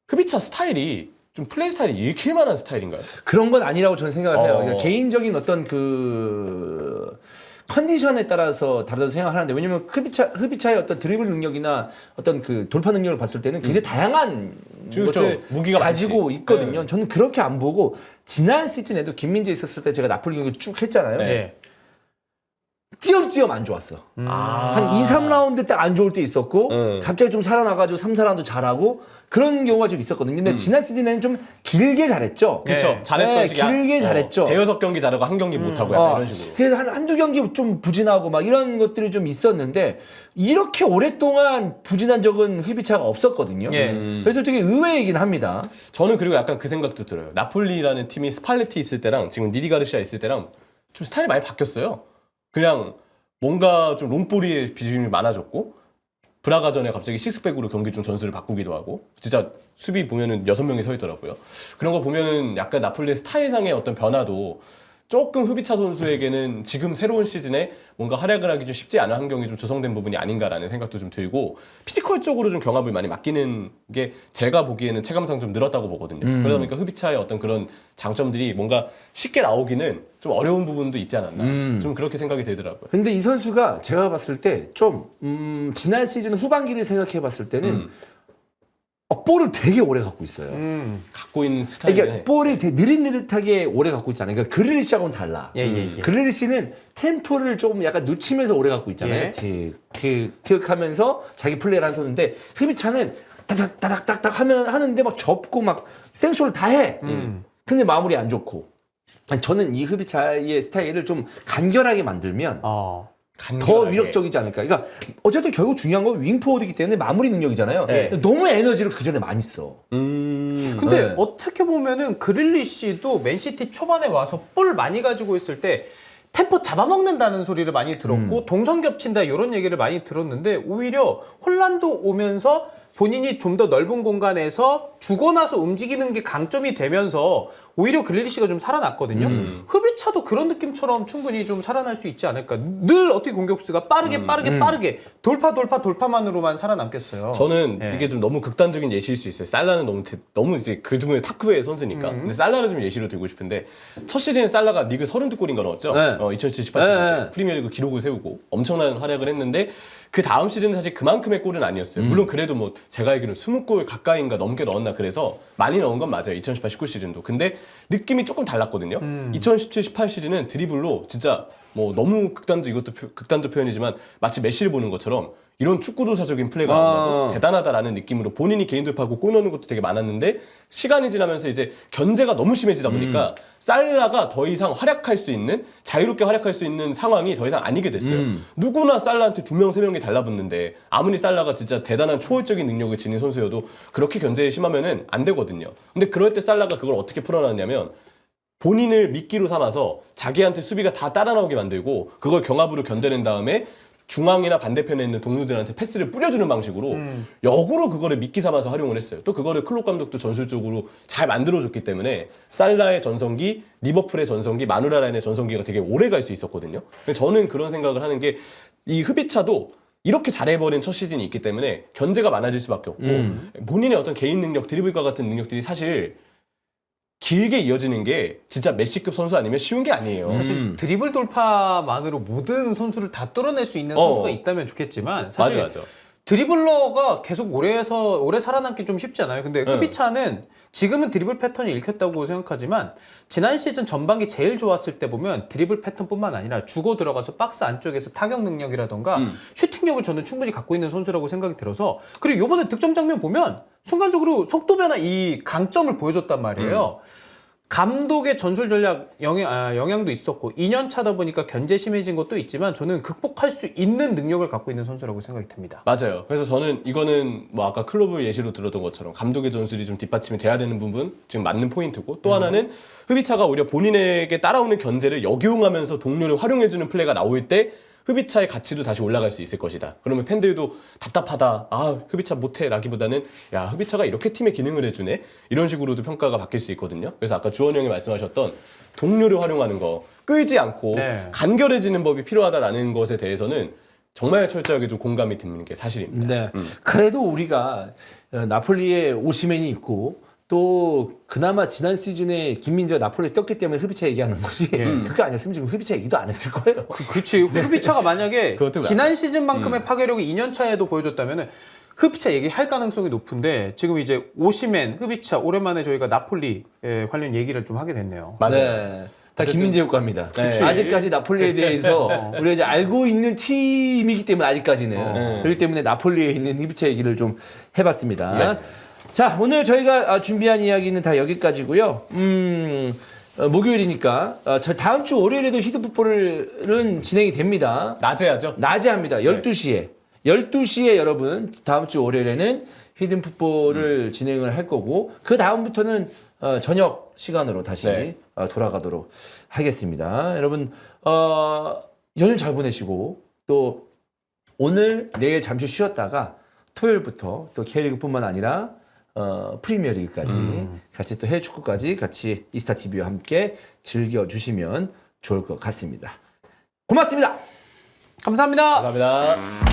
흐비차 스타일이 좀 플레이 스타일이 읽힐 만한 스타일인가요? 그런 건 아니라고 저는 생각을 해요. 어. 그러니까 개인적인 어떤 그 컨디션에 따라서 다르다고 생각하는데 왜냐면 흐비차의 어떤 드리블 능력이나 어떤 그 돌파 능력을 봤을 때는 굉장히 다양한 그렇죠. 것을 무기가 가지고 많지. 있거든요. 네. 저는 그렇게 안 보고 지난 시즌에도 김민재 있었을 때 제가 나폴리 경기 쭉 했잖아요. 네. 띄엄띄엄 안 좋았어. 한 2, 3라운드 딱 안 좋을 때 있었고 갑자기 좀 살아나가지고 3, 4라운드 잘하고 그런 경우가 좀 있었거든요. 근데 지난 시즌에는 좀 길게 잘했죠. 그렇죠. 네. 잘했던 네, 시기야. 길게 잘했죠. 대여섯 경기 잘하고 한 경기 못하고 약간 이런 식으로. 그래서 한두 경기 좀 부진하고 막 이런 것들이 좀 있었는데 이렇게 오랫동안 부진한 적은 흐비차가 없었거든요. 예. 그래서 되게 의외이긴 합니다. 저는 그리고 약간 그 생각도 들어요. 나폴리라는 팀이 스팔레티 있을 때랑 지금 니디 가르시아 있을 때랑 좀 스타일이 많이 바뀌었어요. 그냥 뭔가 좀 롱볼이 비중이 많아졌고 브라가전에 갑자기 식스백으로 경기 중 전술을 바꾸기도 하고 진짜 수비 보면은 6명이 서 있더라고요. 그런 거 보면은 약간 나폴리의 스타일상의 어떤 변화도 조금 흐비차 선수에게는 지금 새로운 시즌에 뭔가 활약을 하기 좀 쉽지 않은 환경이 좀 조성된 부분이 아닌가라는 생각도 좀 들고 피지컬 쪽으로 좀 경합을 많이 맡기는 게 제가 보기에는 체감상 좀 늘었다고 보거든요. 그러다 보니까 흐비차의 어떤 그런 장점들이 뭔가 쉽게 나오기는 좀 어려운 부분도 있지 않았나 좀 그렇게 생각이 되더라고요. 근데 이 선수가 제가 봤을 때 좀 지난 시즌 후반기를 생각해 봤을 때는 볼을 되게 오래 갖고 있어요. 갖고 있는 스타일이 그러니까 볼을 되게 느릿느릿하게 오래 갖고 있잖아요. 그러니까 그릴리시하고는 달라. 예. 그릴리시는 템포를 조금 약간 늦추면서 오래 갖고 있잖아요. 예. 틱 하면서 자기 플레이를 하는 선수인데 흐비차는 따닥따닥 하는데 막 접고 막 생쇼를 다 해. 근데 마무리 안 좋고. 아니, 저는 이 흐비차의 스타일을 좀 간결하게 만들면 더 위력적이지 않을까. 그러니까 어쨌든 결국 중요한 건 윙포워드이기 때문에 마무리 능력이잖아요. 네. 너무 에너지를 그 전에 많이 써. 근데 네. 어떻게 보면은 그릴리시도 맨시티 초반에 와서 볼 많이 가지고 있을 때 템포 잡아먹는다는 소리를 많이 들었고 동선 겹친다 이런 얘기를 많이 들었는데 오히려 홀란드 오면서 본인이 좀 더 넓은 공간에서 주고 나서 움직이는 게 강점이 되면서 오히려 그릴리시가 좀 살아났거든요. 흡입차도 그런 느낌처럼 충분히 좀 살아날 수 있지 않을까. 늘 어떻게 공격수가 빠르게 돌파만으로만 살아남겠어요. 저는 네. 이게 좀 너무 극단적인 예시일 수 있어요. 살라는 너무 이제 그중에 탑급의 선수니까. 근데 살라를 좀 예시로 들고 싶은데 첫 시즌에 살라가 리그 32골인가 넣었죠. 네. 2017-18 시즌 때 네. 프리미어리그 기록을 세우고 엄청난 활약을 했는데 그 다음 시즌은 사실 그만큼의 골은 아니었어요. 물론 그래도 뭐 제가 알기로는 20골 가까이인가 넘게 넣었나 그래서 많이 넣은 건 맞아요. 2018-19 시즌도. 근데 느낌이 조금 달랐거든요. 2017-18 시즌은 드리블로 진짜 뭐 너무 극단적 표현이지만 마치 메시를 보는 것처럼 이런 축구도사적인 플레이가 나온다고 대단하다라는 느낌으로 본인이 개인 돌파하고 골 넣는 것도 되게 많았는데 시간이 지나면서 이제 견제가 너무 심해지다 보니까 살라가 더 이상 활약할 수 있는 자유롭게 활약할 수 있는 상황이 더 이상 아니게 됐어요. 누구나 살라한테 2명, 3명이 달라붙는데 아무리 살라가 진짜 대단한 초월적인 능력을 지닌 선수여도 그렇게 견제에 심하면은 안 되거든요. 근데 그럴 때 살라가 그걸 어떻게 풀어놨냐면 본인을 미끼로 삼아서 자기한테 수비가 다 따라 나오게 만들고 그걸 경합으로 견뎌낸 다음에 중앙이나 반대편에 있는 동료들한테 패스를 뿌려주는 방식으로 역으로 그거를 미끼 삼아서 활용을 했어요. 또 그거를 클롭 감독도 전술적으로 잘 만들어줬기 때문에 살라의 전성기, 리버풀의 전성기, 마누라라인의 전성기가 되게 오래 갈 수 있었거든요. 근데 저는 그런 생각을 하는 게 이 흡입차도 이렇게 잘해버린 첫 시즌이 있기 때문에 견제가 많아질 수밖에 없고 본인의 어떤 개인 능력, 드리블과 같은 능력들이 사실 길게 이어지는 게 진짜 메시급 선수 아니면 쉬운 게 아니에요. 사실 드리블 돌파만으로 모든 선수를 다 뚫어낼 수 있는 선수가 있다면 좋겠지만 사실 맞아. 드리블러가 계속 오래 살아남기 좀 쉽지 않아요. 근데 흡입차는 지금은 드리블 패턴이 읽혔다고 생각하지만 지난 시즌 전반기 제일 좋았을 때 보면 드리블 패턴뿐만 아니라 주고 들어가서 박스 안쪽에서 타격 능력이라던가 슈팅력을 저는 충분히 갖고 있는 선수라고 생각이 들어서 그리고 이번에 득점 장면 보면 순간적으로 속도 변화 이 강점을 보여줬단 말이에요. 감독의 전술 전략 영향도 있었고 2년 차다 보니까 견제 심해진 것도 있지만 저는 극복할 수 있는 능력을 갖고 있는 선수라고 생각이 듭니다. 맞아요. 그래서 저는 이거는 뭐 아까 클럽을 예시로 들었던 것처럼 감독의 전술이 좀 뒷받침이 돼야 되는 부분 지금 맞는 포인트고 또 하나는 흡입차가 오히려 본인에게 따라오는 견제를 역이용하면서 동료를 활용해주는 플레이가 나올 때 흡입차의 가치도 다시 올라갈 수 있을 것이다. 그러면 팬들도 답답하다. 아, 흡입차 못해. 라기보다는 야, 흡입차가 이렇게 팀의 기능을 해주네. 이런 식으로도 평가가 바뀔 수 있거든요. 그래서 아까 주원 형이 말씀하셨던 동료를 활용하는 거, 끌지 않고 간결해지는 법이 필요하다라는 것에 대해서는 정말 철저하게 좀 공감이 드는 게 사실입니다. 네. 그래도 우리가 나폴리에 오시맨이 있고 또 그나마 지난 시즌에 김민재가 나폴리에 떴기 때문에 흡입차 얘기하는 거지. 그게 아니었으면 지금 흡입차 얘기도 안 했을 거예요. 그렇지. 흡입차가 만약에 지난 시즌만큼의 파괴력을 2년 차에도 보여줬다면은 흡입차 얘기할 가능성이 높은데 지금 이제 오시맨, 흡입차 오랜만에 저희가 나폴리 관련 얘기를 좀 하게 됐네요. 맞아요. 네. 다 김민재 효과입니다. 그치. 아직까지 나폴리에 대해서 우리가 이제 알고 있는 팀이기 때문에 아직까지는 그렇기 때문에 나폴리에 있는 흡입차 얘기를 좀 해봤습니다. 자, 오늘 저희가 준비한 이야기는 다 여기까지고요. 목요일이니까 다음 주 월요일에도 히든풋볼은 진행이 됩니다. 낮에 하죠? 낮에 합니다. 12시에. 12시에 여러분 다음 주 월요일에는 히든풋볼을 진행을 할 거고 그 다음부터는 저녁 시간으로 다시 돌아가도록 하겠습니다. 여러분 연휴 잘 보내시고 또 오늘 내일 잠시 쉬었다가 토요일부터 또 K리그뿐만 아니라 프리미어리그까지 같이 또 해외 축구까지 같이 이스타TV와 함께 즐겨주시면 좋을 것 같습니다. 고맙습니다. 감사합니다. 감사합니다.